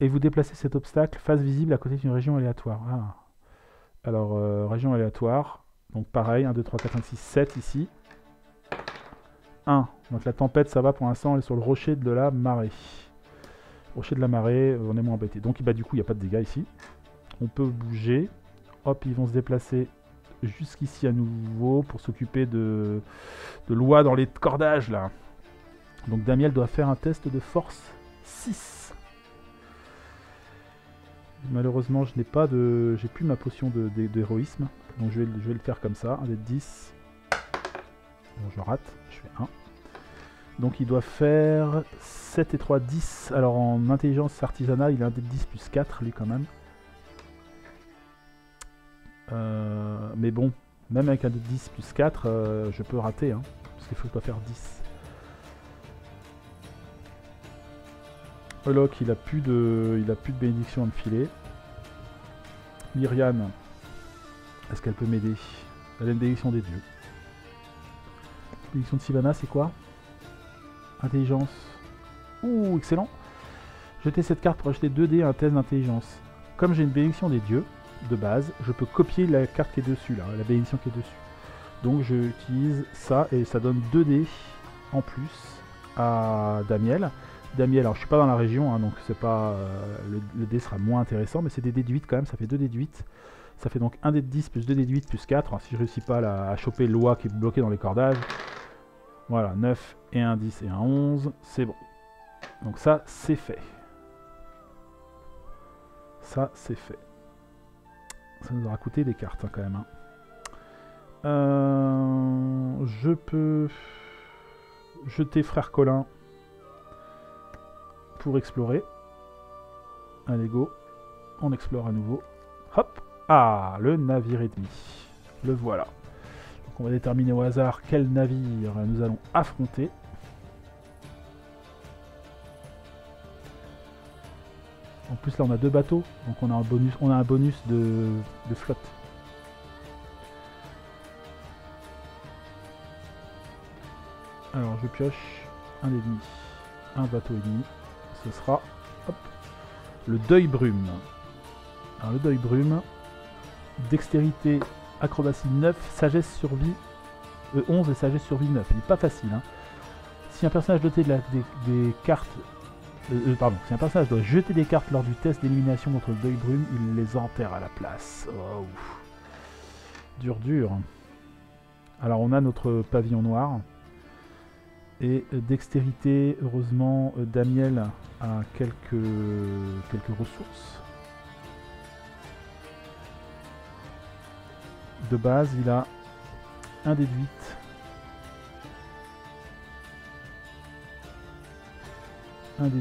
Et vous déplacez cet obstacle face visible à côté d'une région aléatoire. Ah. Alors, région aléatoire. Donc pareil, 1, 2, 3, 4, 5, 6, 7 ici. 1. Donc la tempête, ça va pour l'instant, elle est sur le rocher de la marée. Rocher de la marée, on est moins embêté. Donc bah, du coup, il n'y a pas de dégâts ici. On peut bouger. Hop, ils vont se déplacer jusqu'ici à nouveau pour s'occuper de l'oie dans les cordages là. Donc Damiel doit faire un test de force 6. Malheureusement, je n'ai pas de... J'ai plus ma potion d'héroïsme. Donc je vais le faire comme ça. Un dé de 10. Bon, je rate. Je fais 1. Donc il doit faire 7 et 3, 10. Alors en intelligence artisanale, il a un dé de 10 plus 4, lui, quand même. Mais bon, même avec un dé de 10 plus 4, je peux rater. Hein, parce qu'il faut pas faire 10. Olok, il a plus de bénédiction à me filer. Myriam, est-ce qu'elle peut m'aider? Elle a une bénédiction des dieux. Bénédiction de Sylvana, c'est quoi? Intelligence. Ouh, excellent. Jeter cette carte pour acheter 2 dés à un test d'intelligence. Comme j'ai une bénédiction des dieux, de base, je peux copier la carte qui est dessus, là, la bénédiction qui est dessus. Donc j'utilise ça et ça donne 2 dés en plus à Damiel. Damiel, alors je suis pas dans la région, hein, donc c'est pas le dé sera moins intéressant, mais c'est des dés de 8 quand même, ça fait 2 dés de 8. Ça fait donc 1 dé de 10 plus 2 dés de 8 plus 4. Alors, si je réussis pas à choper Loi qui est bloqué dans les cordages, voilà, 9 et un 10 et un 11, c'est bon. Donc ça, c'est fait. Ça, c'est fait. Ça nous aura coûté des cartes hein, quand même. Hein. Je peux jeter Frère Colin pour explorer. Allez, go. On explore à nouveau. Hop. Ah, le navire ennemi. Le voilà. Donc on va déterminer au hasard quel navire nous allons affronter. En plus là on a 2 bateaux, donc on a un bonus de flotte. Alors je pioche un ennemi, un bateau ennemi. Ce sera hop, le deuil brume. Alors le deuil brume, dextérité, acrobatie 9, sagesse survie 11 et sagesse survie 9. Il n'est pas facile. Hein. Si un personnage doté des cartes... si un personnage doit jeter des cartes lors du test d'élimination contre le deuil brume, il les enterre à la place. Oh, dur, dur. Alors on a notre pavillon noir. Et dextérité, heureusement, Damiel a quelques ressources. De base, il a un dé de 8. Un dé de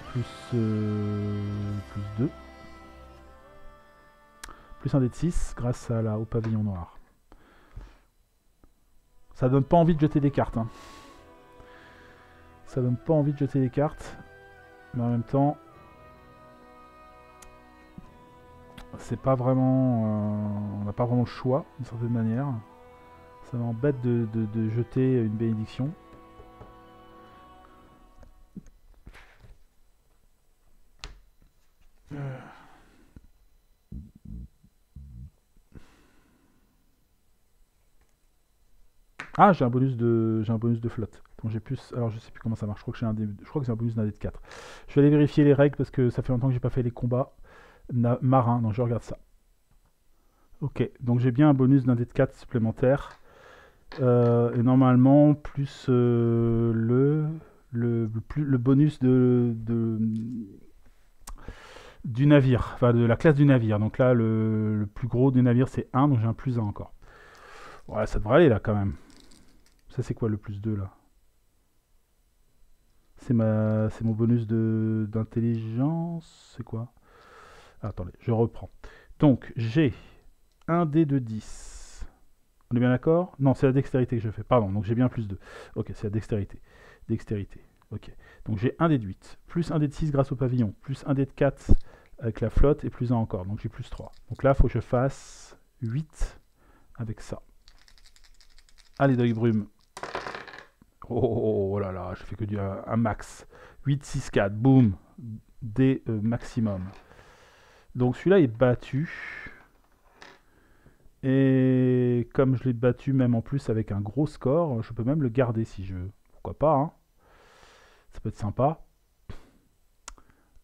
8. Plus 2. Plus un dé de 6 grâce au pavillon noir. Ça donne pas envie de jeter des cartes. Hein. Ça donne pas envie de jeter des cartes. Mais en même temps... c'est pas vraiment... on n'a pas vraiment le choix, d'une certaine manière. Ça m'embête de jeter une bénédiction. Ah, j'ai un bonus de flotte. Donc j'ai plus. Alors je sais plus comment ça marche. Je crois que c'est un bonus d'un dé de 4. Je vais aller vérifier les règles parce que ça fait longtemps que j'ai pas fait les combats marins. Donc je regarde ça. Ok, donc j'ai bien un bonus d'un dé de 4 supplémentaire. Et normalement, plus le bonus du navire, enfin de la classe du navire. Donc là, le plus gros du navire, c'est 1, donc j'ai un plus 1 encore. Voilà, ça devrait aller là quand même. Ça, c'est quoi le plus 2 là? C'est mon bonus d'intelligence. C'est quoi? Ah, attendez, je reprends. Donc, j'ai un dé de 10. On est bien d'accord? Non, c'est la dextérité que je fais. Pardon, donc j'ai bien plus 2. Ok, c'est la dextérité. Dextérité. Ok. Donc j'ai un dé de 8, plus un dé de 6 grâce au pavillon, plus un dé de 4 avec la flotte, et plus 1 encore. Donc j'ai plus 3. Donc là, il faut que je fasse 8 avec ça. Allez, deuil brume. Oh là là, je fais que un max. 8, 6, 4, boum. Dé maximum. Donc celui-là est battu. Et comme je l'ai battu même en plus avec un gros score, je peux même le garder si je veux. Pourquoi pas, hein? Ça peut être sympa.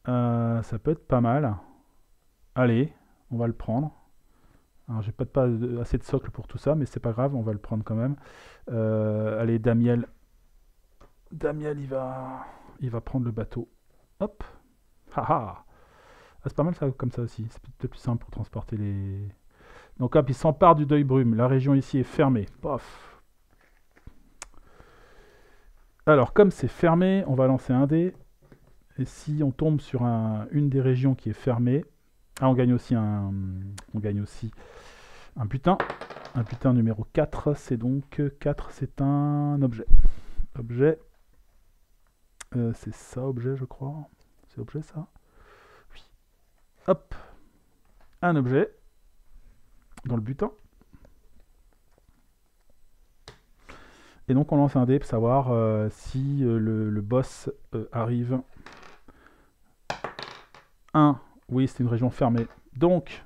Ça peut être pas mal. Allez, on va le prendre. Alors, j'ai pas assez de socle pour tout ça, mais c'est pas grave, on va le prendre quand même. Allez, Damiel. Damiel, il va prendre le bateau. Hop. Haha. Ah, c'est pas mal ça, comme ça aussi. C'est peut-être plus simple pour transporter les... Donc hop, il s'empare du deuil brume. La région ici est fermée. Pof. Alors, comme c'est fermé, on va lancer un dé. Et si on tombe sur une des régions qui est fermée... Ah, on gagne aussi un butin. Un butin numéro 4. C'est donc 4, c'est un objet. Objet. C'est ça, objet, je crois. C'est objet, ça? Oui. Hop. Un objet. Dans le butin. Et donc on lance un dé pour savoir si le boss arrive. 1. Oui, c'est une région fermée. Donc,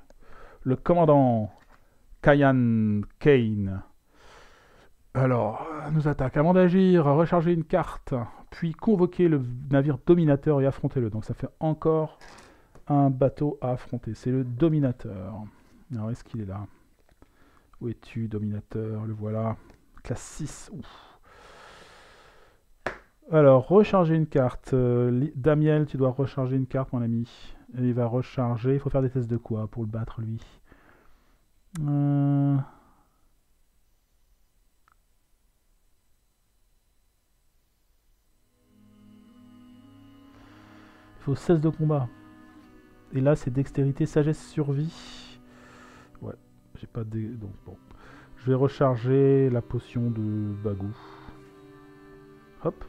le commandant Kayan Kane alors, nous attaque. Avant d'agir, recharger une carte, puis convoquer le navire dominateur et affronter-le. Donc ça fait encore un bateau à affronter. C'est le dominateur. Alors, est-ce qu'il est là? Où es-tu, dominateur? Le voilà. Classe 6. Ouf. Alors, recharger une carte. Damiel, tu dois recharger une carte, mon ami. Et il va recharger. Il faut faire des tests de quoi pour le battre, lui? Il faut 16 de combat. Et là, c'est dextérité, sagesse, survie. Ouais, j'ai pas de... Donc, bon. Je vais recharger la potion de Bagou. Hop.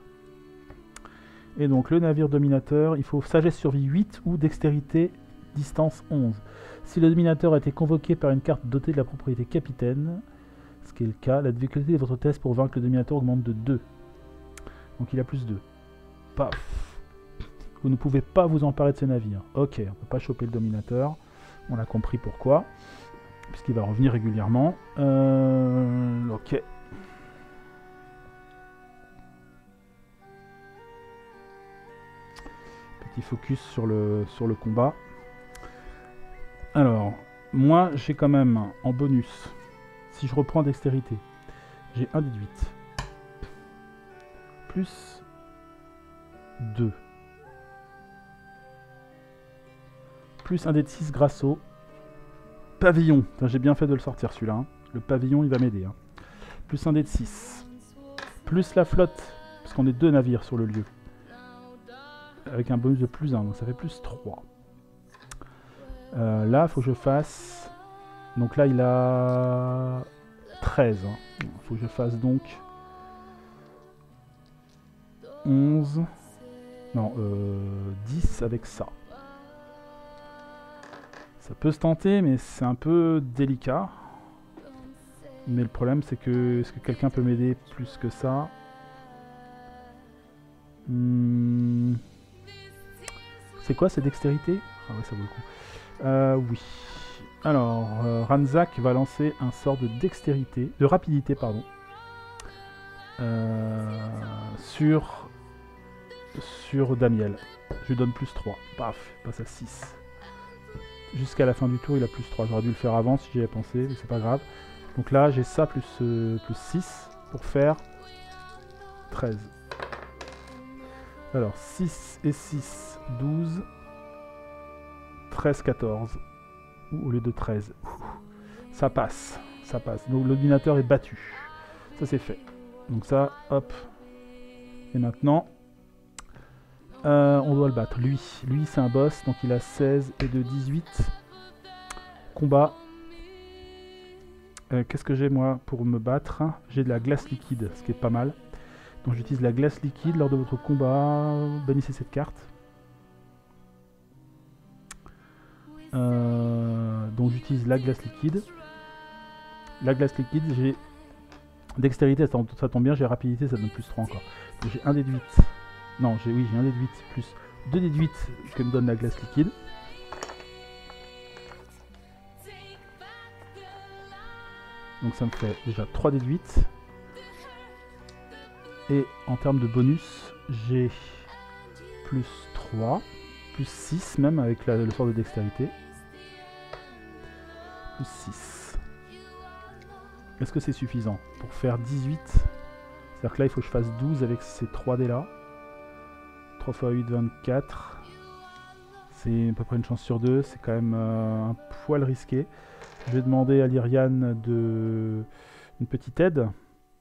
Et donc, le navire dominateur, il faut sagesse, survie 8 ou dextérité, distance 11. Si le dominateur a été convoqué par une carte dotée de la propriété capitaine, ce qui est le cas, la difficulté de votre test pour vaincre le dominateur augmente de 2. Donc, il a plus 2. Paf. Vous ne pouvez pas vous emparer de ce navire. Ok, on ne peut pas choper le dominateur. On a compris pourquoi. Puisqu'il va revenir régulièrement. Ok. Petit focus sur le combat. Alors, moi j'ai quand même en bonus, si je reprends dextérité, j'ai un déduit. Plus 2. Plus un dé de 6 grâce au pavillon. J'ai bien fait de le sortir celui-là. Hein. Le pavillon, il va m'aider. Hein. Plus un dé de 6. Plus la flotte, parce qu'on est 2 navires sur le lieu. Avec un bonus de plus 1, donc ça fait plus 3. Là, il faut que je fasse... Donc là, il a 13. Il faut que je fasse donc 11. Non, 10 avec ça. Ça peut se tenter, mais c'est un peu délicat. Mais le problème, c'est que... Est-ce que quelqu'un peut m'aider plus que ça? C'est quoi, c'est dextérité? Ah ouais, ça vaut le coup. Oui. Alors, Ranzak va lancer un sort de dextérité, de rapidité, pardon. Sur Damiel. Je lui donne plus 3. Paf, il passe à 6. Jusqu'à la fin du tour, il a plus 3. J'aurais dû le faire avant si j'y avais pensé, mais c'est pas grave. Donc là, j'ai ça plus 6 pour faire 13. Alors, 6 et 6, 12. 13, 14. Au lieu de 13. Ça passe. Ça passe. Donc, l'ordinateur est battu. Ça, c'est fait. Donc ça, hop. Et maintenant, on doit le battre. Lui, c'est un boss. Donc, il a 16 et de 18. Combat. Qu'est-ce que j'ai, moi, pour me battre? J'ai de la glace liquide, ce qui est pas mal. Donc, j'utilise la glace liquide lors de votre combat. Bannissez cette carte. Donc j'utilise la glace liquide. La glace liquide, j'ai dextérité, ça tombe bien, j'ai rapidité, ça donne plus 3 encore. J'ai un déduit. Non, j'ai un déduit plus 2 déduits que me donne la glace liquide. Donc ça me fait déjà 3 déduits. Et en termes de bonus, j'ai plus 3, plus 6 même avec le sort de dextérité. Plus 6. Est-ce que c'est suffisant pour faire 18? C'est-à-dire que là, il faut que je fasse 12 avec ces 3 dés là. 3 x 8, 24. C'est à peu près une chance sur 2. C'est quand même un poil risqué. Je vais demander à Lyriane une petite aide.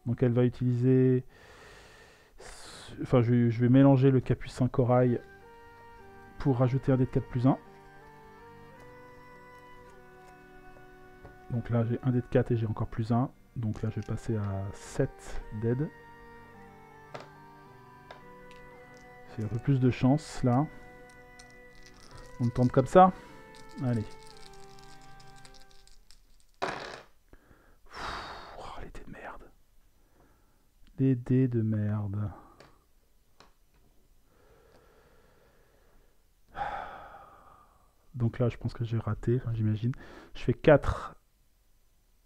Donc elle va utiliser... Enfin, je vais mélanger le capucin corail pour rajouter un dé de 4 plus 1. Donc là, j'ai un dé de 4 et j'ai encore plus 1. Donc là, je vais passer à 7 d'aide. C'est un peu plus de chance, là. On tente comme ça. Allez. Oh, les dés de merde. Les dés de merde. Donc là, je pense que j'ai raté, enfin, j'imagine. Je fais 4,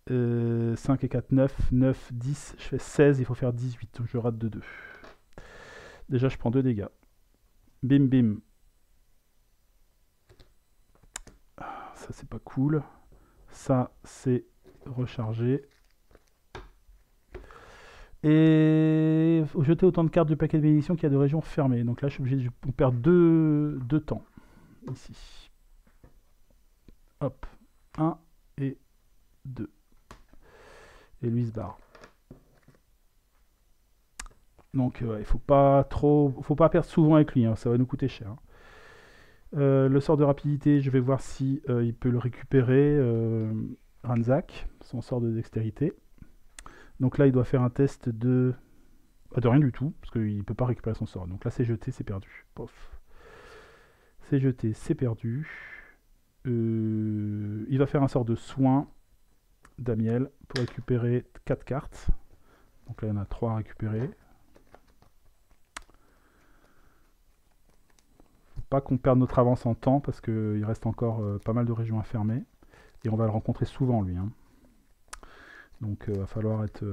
5 et 4, 9, 9, 10. Je fais 16, il faut faire 18. Donc je rate de 2. Déjà, je prends 2 dégâts. Bim, bim. Ça, c'est pas cool. Ça, c'est rechargé. Et jeter autant de cartes du paquet de bénédictions qu'il y a de régions fermées. Donc là, je suis obligé de... On perd 2 temps. Ici. Hop. 1 et 2. Et lui, il se barre. Donc, il faut pas perdre souvent avec lui. Hein, ça va nous coûter cher. Hein. Le sort de rapidité, je vais voir si il peut le récupérer. Ranzak, son sort de dextérité. Donc là, il doit faire un test de... de rien du tout, parce qu'il ne peut pas récupérer son sort. Donc là, c'est jeté, c'est perdu. Pof. C'est jeté, c'est perdu. Il va faire un sort de soin, Damiel, pour récupérer 4 cartes. Donc là, il y en a 3 à récupérer. Faut pas qu'on perde notre avance en temps, parce qu'il reste encore pas mal de régions à fermer. Et on va le rencontrer souvent, lui. Hein. Donc, il va falloir être...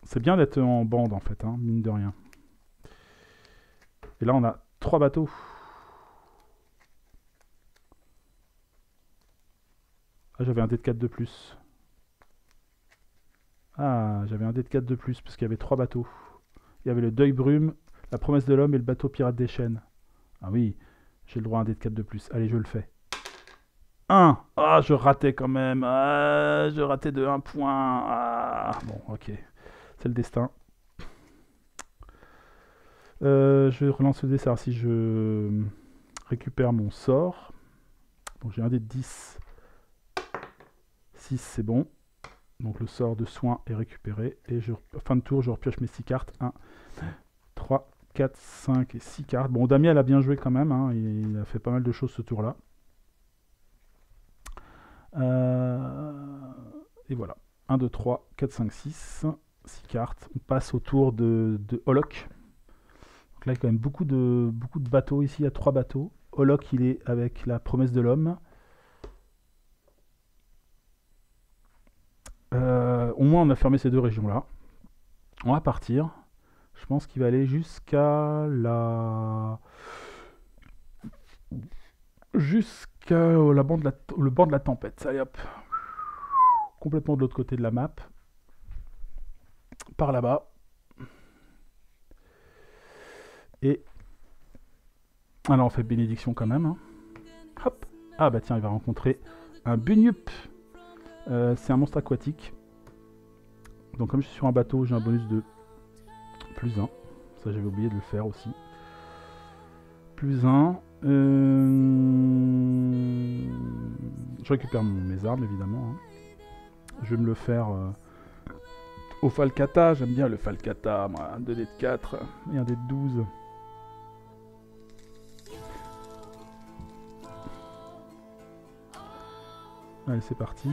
C'est bien d'être en bande, en fait, hein, mine de rien. Et là, on a 3 bateaux. Ah, j'avais un dé de 4 de plus. Ah, j'avais un dé de 4 de plus, parce qu'il y avait 3 bateaux. Il y avait le Deuil Brume, la Promesse de l'Homme et le bateau Pirate des Chênes. Ah oui, j'ai le droit à un dé de 4 de plus. Allez, je le fais. 1. Ah, je ratais quand même. Ah, je ratais de 1 point. Ah, bon, ok. C'est le destin. Je relance le dé, savoir si je récupère mon sort. Donc j'ai un dé de 10. 6, c'est bon. Donc le sort de soin est récupéré. Et fin de tour, je repioche mes 6 cartes. 1, 3, 4, 5 et 6 cartes. Bon, Damiel a bien joué quand même. Hein. Il a fait pas mal de choses ce tour-là. Et voilà. 1, 2, 3, 4, 5, 6. 6 cartes. On passe au tour de Holok. Donc là, il y a quand même beaucoup de bateaux ici. Il y a 3 bateaux. Holok, il est avec la Promesse de l'Homme. Au moins, on a fermé ces 2 régions-là. On va partir. Je pense qu'il va aller jusqu'à la... le banc de la tempête. Allez hop. Complètement de l'autre côté de la map. Par là-bas. Et... alors on fait bénédiction quand même. Hein. Hop. Ah bah tiens, il va rencontrer un Bunyup. C'est un monstre aquatique. Donc comme je suis sur un bateau, j'ai un bonus de plus 1. Ça j'avais oublié de le faire aussi. Plus 1. Je récupère mes armes évidemment. Hein. Je vais me le faire au Falcata. J'aime bien le Falcata. Moi. Un 2D de 4 et un D de 12. Allez, c'est parti.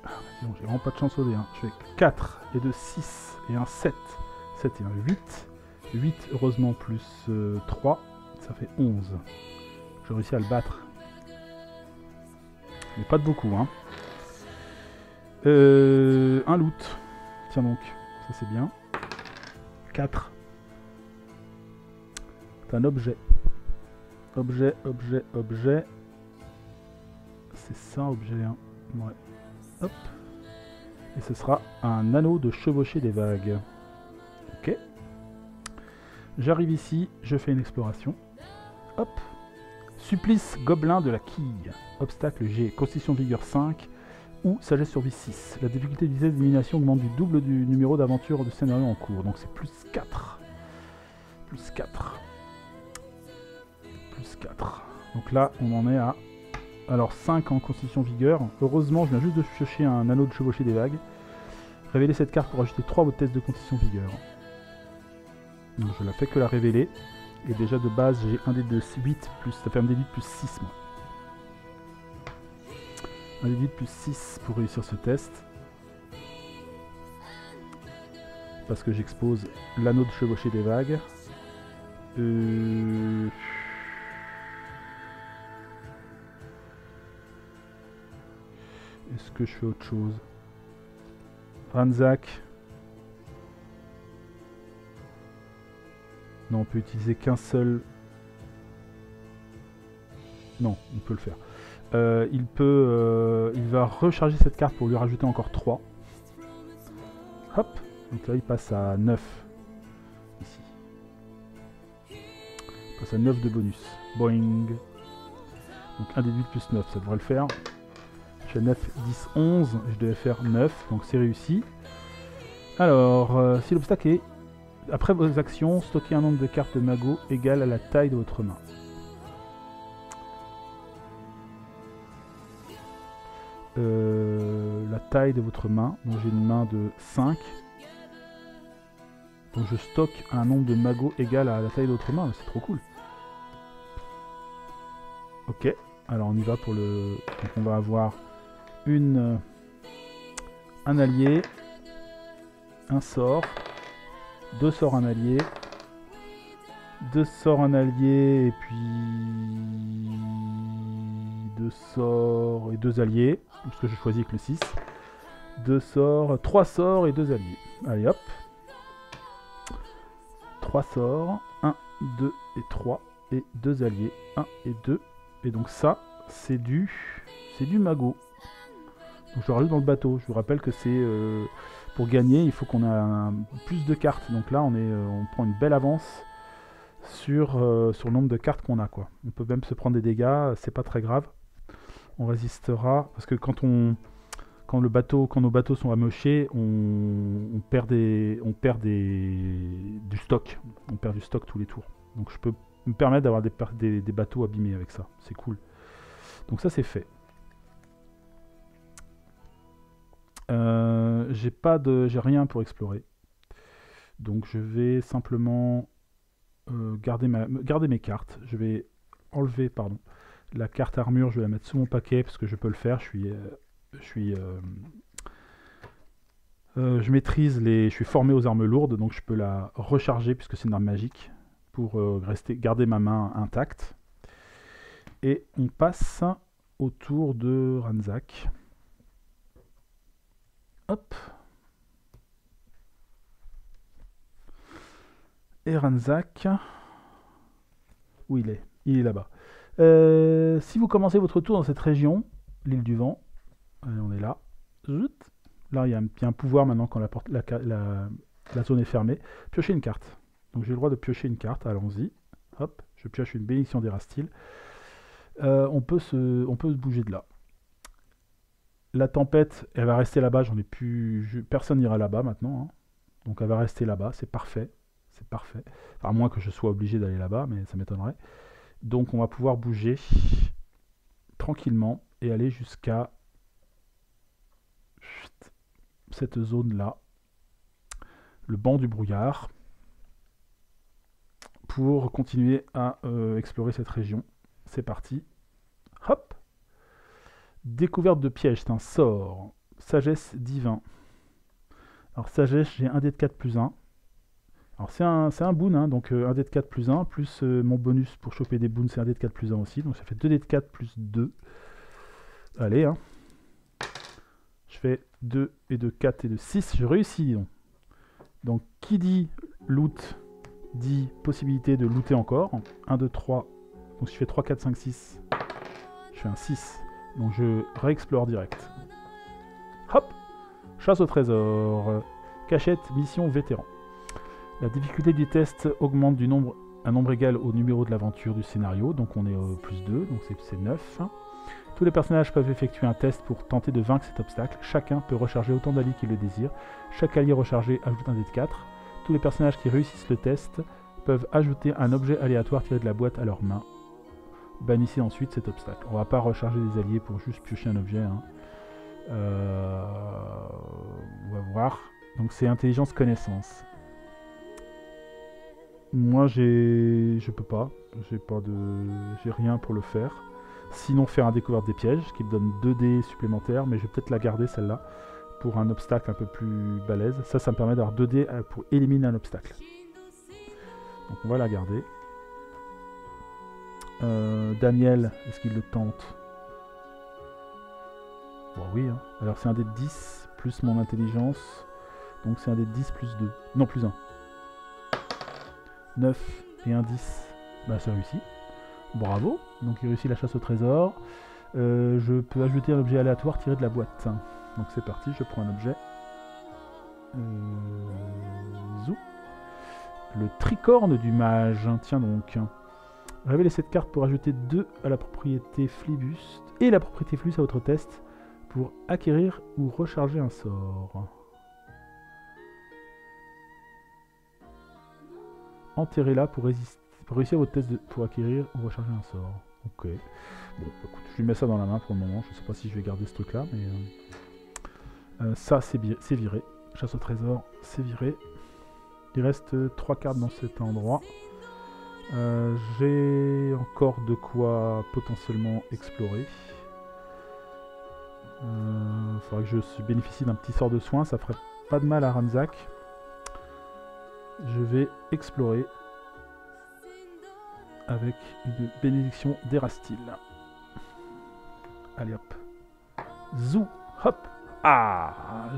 Ah, non, j'ai vraiment pas de chance au dé. Hein. Je fais 4 et de 6 et un 7. 7 et un 8. 8 heureusement plus 3. Ça fait 11. J'ai réussi à le battre. Mais pas de beaucoup. Hein. Un loot. Tiens donc. Ça c'est bien. 4. C'est un objet. Objet, objet, objet. C'est ça, objet. Hein. Ouais. Hop. Et ce sera un anneau de chevaucher des vagues. Ok. J'arrive ici, je fais une exploration. Hop. Supplice gobelin de la quille. Obstacle G. Constitution vigueur 5 ou sagesse survie 6. La difficulté du test d'élimination augmente du double du numéro d'aventure de scénario en cours. Donc c'est plus 4. Plus 4. Plus 4. Donc là, on en est à... Alors 5 en constitution vigueur. Heureusement, je viens juste de piocher un anneau de chevaucher des vagues. Révéler cette carte pour ajouter 3 à votre test de constitution vigueur. Donc je la fais que la révéler. Et déjà de base, j'ai un dé de 8 plus... Ça fait un dé de 8 plus 6, moi. Un dé de 8 plus 6 pour réussir ce test. Parce que j'expose l'anneau de chevaucher des vagues. Est-ce que je fais autre chose? Ranzak. Non, on peut utiliser qu'un seul... Non, on peut le faire. Il va recharger cette carte pour lui rajouter encore 3. Hop. Donc là, il passe à 9. Ici. Il passe à 9 de bonus. Boing. Donc 1 des 8 plus 9, ça devrait le faire. J'ai 9, 10, 11. Je devais faire 9, donc c'est réussi. Alors, si l'obstacle est... Après vos actions, stockez un nombre de cartes de magot égal à la taille de votre main. La taille de votre main. Donc j'ai une main de 5. Donc je stocke un nombre de magots égal à la taille de votre main. C'est trop cool. Ok. Alors on y va pour le... Donc on va avoir un allié. Un sort. 2 sorts, un allié. 2 sorts, un allié. Et puis... 2 sorts et 2 alliés. Parce que je choisis avec le 6. 2 sorts, 3 sorts et 2 alliés. Allez hop. 3 sorts. 1, 2 et 3. Et 2 alliés. 1 et 2. Et donc ça, c'est du magot. Donc je le rajoute dans le bateau. Je vous rappelle que c'est... pour gagner, il faut qu'on ait plus de cartes. Donc là, on prend une belle avance sur le nombre de cartes qu'on a, quoi. On peut même se prendre des dégâts, c'est pas très grave. On résistera, parce que quand nos bateaux sont amochés, on perd du stock. On perd du stock tous les tours. Donc je peux me permettre d'avoir des bateaux abîmés avec ça. C'est cool. Donc ça, c'est fait. J'ai rien pour explorer. Donc je vais simplement garder mes cartes. Je vais enlever, pardon, la carte armure, je vais la mettre sous mon paquet parce que je peux le faire. Je maîtrise je suis formé aux armes lourdes, donc je peux la recharger puisque c'est une arme magique pour garder ma main intacte. Et on passe au tour de Ranzak. Hop. Et Ranzak, où il est? Il est là-bas. Si vous commencez votre tour dans cette région, l'île du vent, allez, on est là. Là, il y a un pouvoir maintenant quand la zone est fermée. Piocher une carte. Donc j'ai le droit de piocher une carte. Allons-y. Hop, je pioche une bénédiction d'Erastil. On peut se bouger de là. La tempête, elle va rester là-bas. Personne n'ira là-bas maintenant. Hein. Donc elle va rester là-bas. C'est parfait. C'est parfait. Enfin, à moins que je sois obligé d'aller là-bas, mais ça m'étonnerait. Donc on va pouvoir bouger tranquillement et aller jusqu'à cette zone-là, le banc du brouillard, pour continuer à explorer cette région. C'est parti. Hop. Découverte de piège, c'est un sort. Sagesse divin. Alors sagesse, j'ai un dé de 4 plus 1. Alors c'est un boon, hein, donc un dé de 4 plus 1, plus mon bonus pour choper des boons, c'est un dé de 4 plus 1 aussi, donc ça fait 2 dés de 4 plus 2. Allez, hein. Je fais 2 et 2, 4 et 2, 6, je réussis. Donc qui dit loot, dit possibilité de looter encore. 1, 2, 3, donc si je fais 3, 4, 5, 6, je fais un 6. Donc je réexplore direct. Chasse au trésor. Cachette, mission, vétéran. La difficulté du test augmente un nombre égal au numéro de l'aventure du scénario. Donc on est au plus 2, donc c'est 9. Tous les personnages peuvent effectuer un test pour tenter de vaincre cet obstacle. Chacun peut recharger autant d'alliés qu'il le désire. Chaque allié rechargé ajoute un dé de 4. Tous les personnages qui réussissent le test peuvent ajouter un objet aléatoire tiré de la boîte à leur main. Bannissez ensuite cet obstacle. On va pas recharger des alliés pour juste piocher un objet. Hein. On va voir. Donc c'est intelligence connaissance. Moi je peux pas. J'ai rien pour le faire. Sinon faire un découverte des pièges qui me donne 2 dés supplémentaires, mais je vais peut-être la garder celle-là pour un obstacle un peu plus balèze. Ça me permet d'avoir 2 dés pour éliminer un obstacle. Donc on va la garder. Daniel, est-ce qu'il le tente? Bon oui, hein. Alors c'est un dé de 10 plus mon intelligence. Donc c'est un dé de 10 plus 2. Non, plus 1. 9 et un 10. Bah ça réussit. Bravo. Donc il réussit la chasse au trésor. Je peux ajouter un objet aléatoire tiré de la boîte. Donc c'est parti, je prends un objet. Zou. Le tricorne du mage. Tiens donc. Révélez cette carte pour ajouter 2 à la propriété Flibus et la propriété Flux à votre test pour acquérir ou recharger un sort. Enterrez-la pour réussir votre test pour acquérir ou recharger un sort. Ok. Bon, écoute, je lui mets ça dans la main pour le moment. Je sais pas si je vais garder ce truc là, mais ça c'est viré. Chasse au trésor, c'est viré. Il reste 3 cartes dans cet endroit. J'ai encore de quoi potentiellement explorer. Il faudrait que je bénéficie d'un petit sort de soin, ça ferait pas de mal à Ranzak. Je vais explorer avec une bénédiction d'Erastil. Allez hop. Zou, hop. Ah,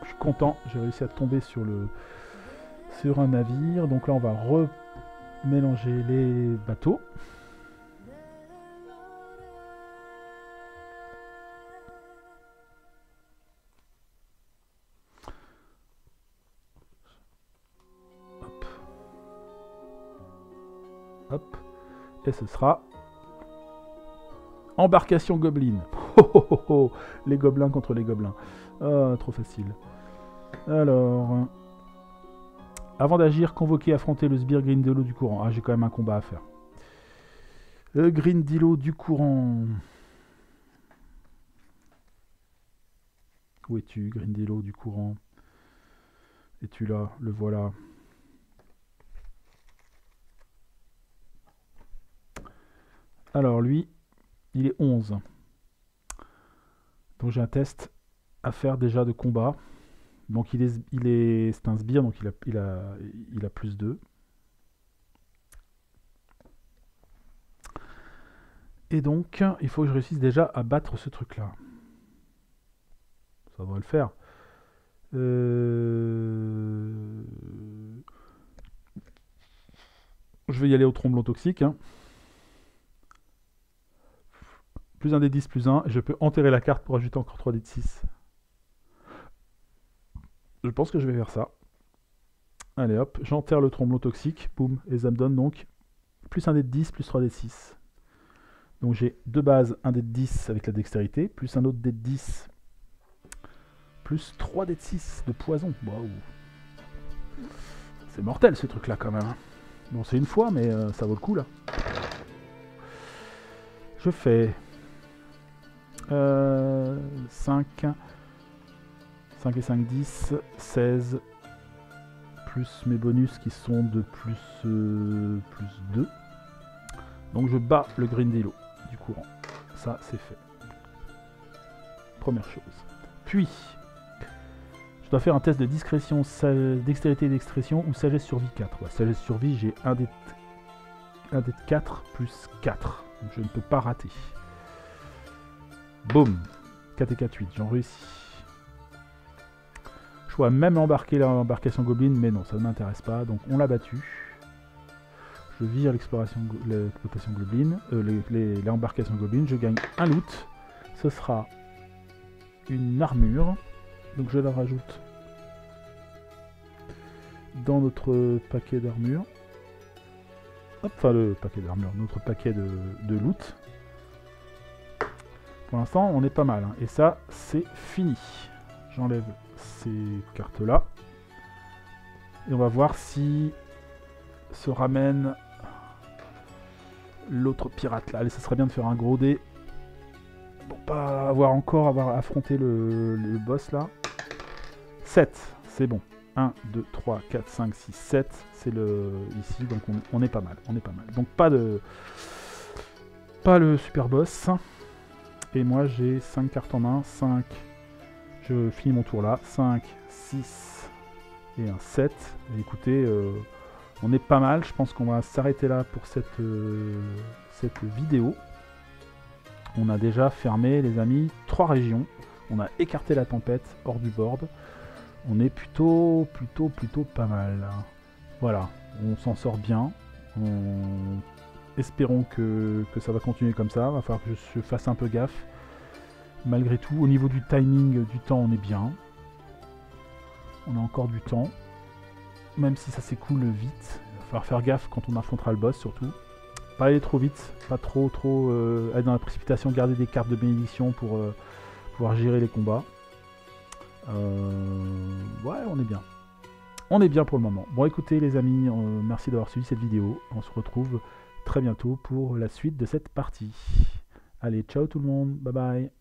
je suis content, j'ai réussi à tomber sur un navire. Donc là on va remélanger les bateaux. Hop. Hop. Et ce sera embarcation gobelin. Oh, oh, oh, oh. Les gobelins contre les gobelins. Oh, trop facile. Alors, avant d'agir, convoquer et affronter le sbire Grindilo du courant. Ah, j'ai quand même un combat à faire. Le Grindilo du courant. Où es-tu, Grindilo du courant? Es-tu là? Le voilà. Alors lui, il est 11. Donc j'ai un test à faire déjà de combat. Donc c'est un sbire, donc il a plus 2. Et donc, il faut que je réussisse déjà à battre ce truc-là. Ça devrait le faire. Je vais y aller au tromblon toxique. Hein. Plus un des 10, plus 1. Et je peux enterrer la carte pour ajouter encore 3 dés de 6. Je pense que je vais faire ça. Allez hop, j'enterre le tromblon toxique. Boum. Et ça me donne donc plus un dé de 10, plus 3 dés de 6. Donc j'ai deux bases, un dé de 10 avec la dextérité, plus un autre dé de 10, plus 3 dés de 6 de poison. Waouh. C'est mortel ce truc là quand même. Bon c'est une fois mais ça vaut le coup là. Je fais 5 et 5, 10, 16, plus mes bonus qui sont de plus 2. Donc je bats le Grindilo du courant. Ça c'est fait. Première chose. Puis, je dois faire un test de discrétion, dextérité et d'expression ou sagesse survie 4. Ouais, sagesse survie, j'ai un dé de 4 plus 4. Donc je ne peux pas rater. Boum. 4 et 4, 8. J'en réussis. Je pourrais même embarquer l'embarcation Goblin, mais non, ça ne m'intéresse pas. Donc on l'a battu. Je vire l'exploitation Goblin, l'embarcation Goblin. Je gagne un loot. Ce sera une armure Donc je la rajoute dans notre paquet d'armure. Hop, enfin le paquet d'armure, notre paquet de loot. Pour l'instant, on est pas mal. Hein. Et ça, c'est fini. J'enlève ces cartes-là. Et on va voir si se ramène l'autre pirate là. Allez, ça serait bien de faire un gros dé. Pour pas avoir affronté le boss là. 7, c'est bon. 1, 2, 3, 4, 5, 6, 7. C'est le ici, donc on est pas mal. On est pas mal. Donc pas le super boss. Et moi j'ai 5 cartes en main. 5. Je finis mon tour là. 5, 6 et un 7. Et écoutez, on est pas mal. Je pense qu'on va s'arrêter là pour cette vidéo. On a déjà fermé, les amis, 3 régions. On a écarté la tempête hors du board. On est plutôt pas mal. Voilà, on s'en sort bien. Espérons que ça va continuer comme ça. Il va falloir que je fasse un peu gaffe. Malgré tout, au niveau du timing du temps, on est bien. On a encore du temps. Même si ça s'écoule vite. Il va falloir faire gaffe quand on affrontera le boss surtout. Pas aller trop vite, pas trop aller dans la précipitation, garder des cartes de bénédiction pour pouvoir gérer les combats. Ouais, on est bien. On est bien pour le moment. Bon, écoutez les amis, merci d'avoir suivi cette vidéo. On se retrouve très bientôt pour la suite de cette partie. Allez, ciao tout le monde, bye bye.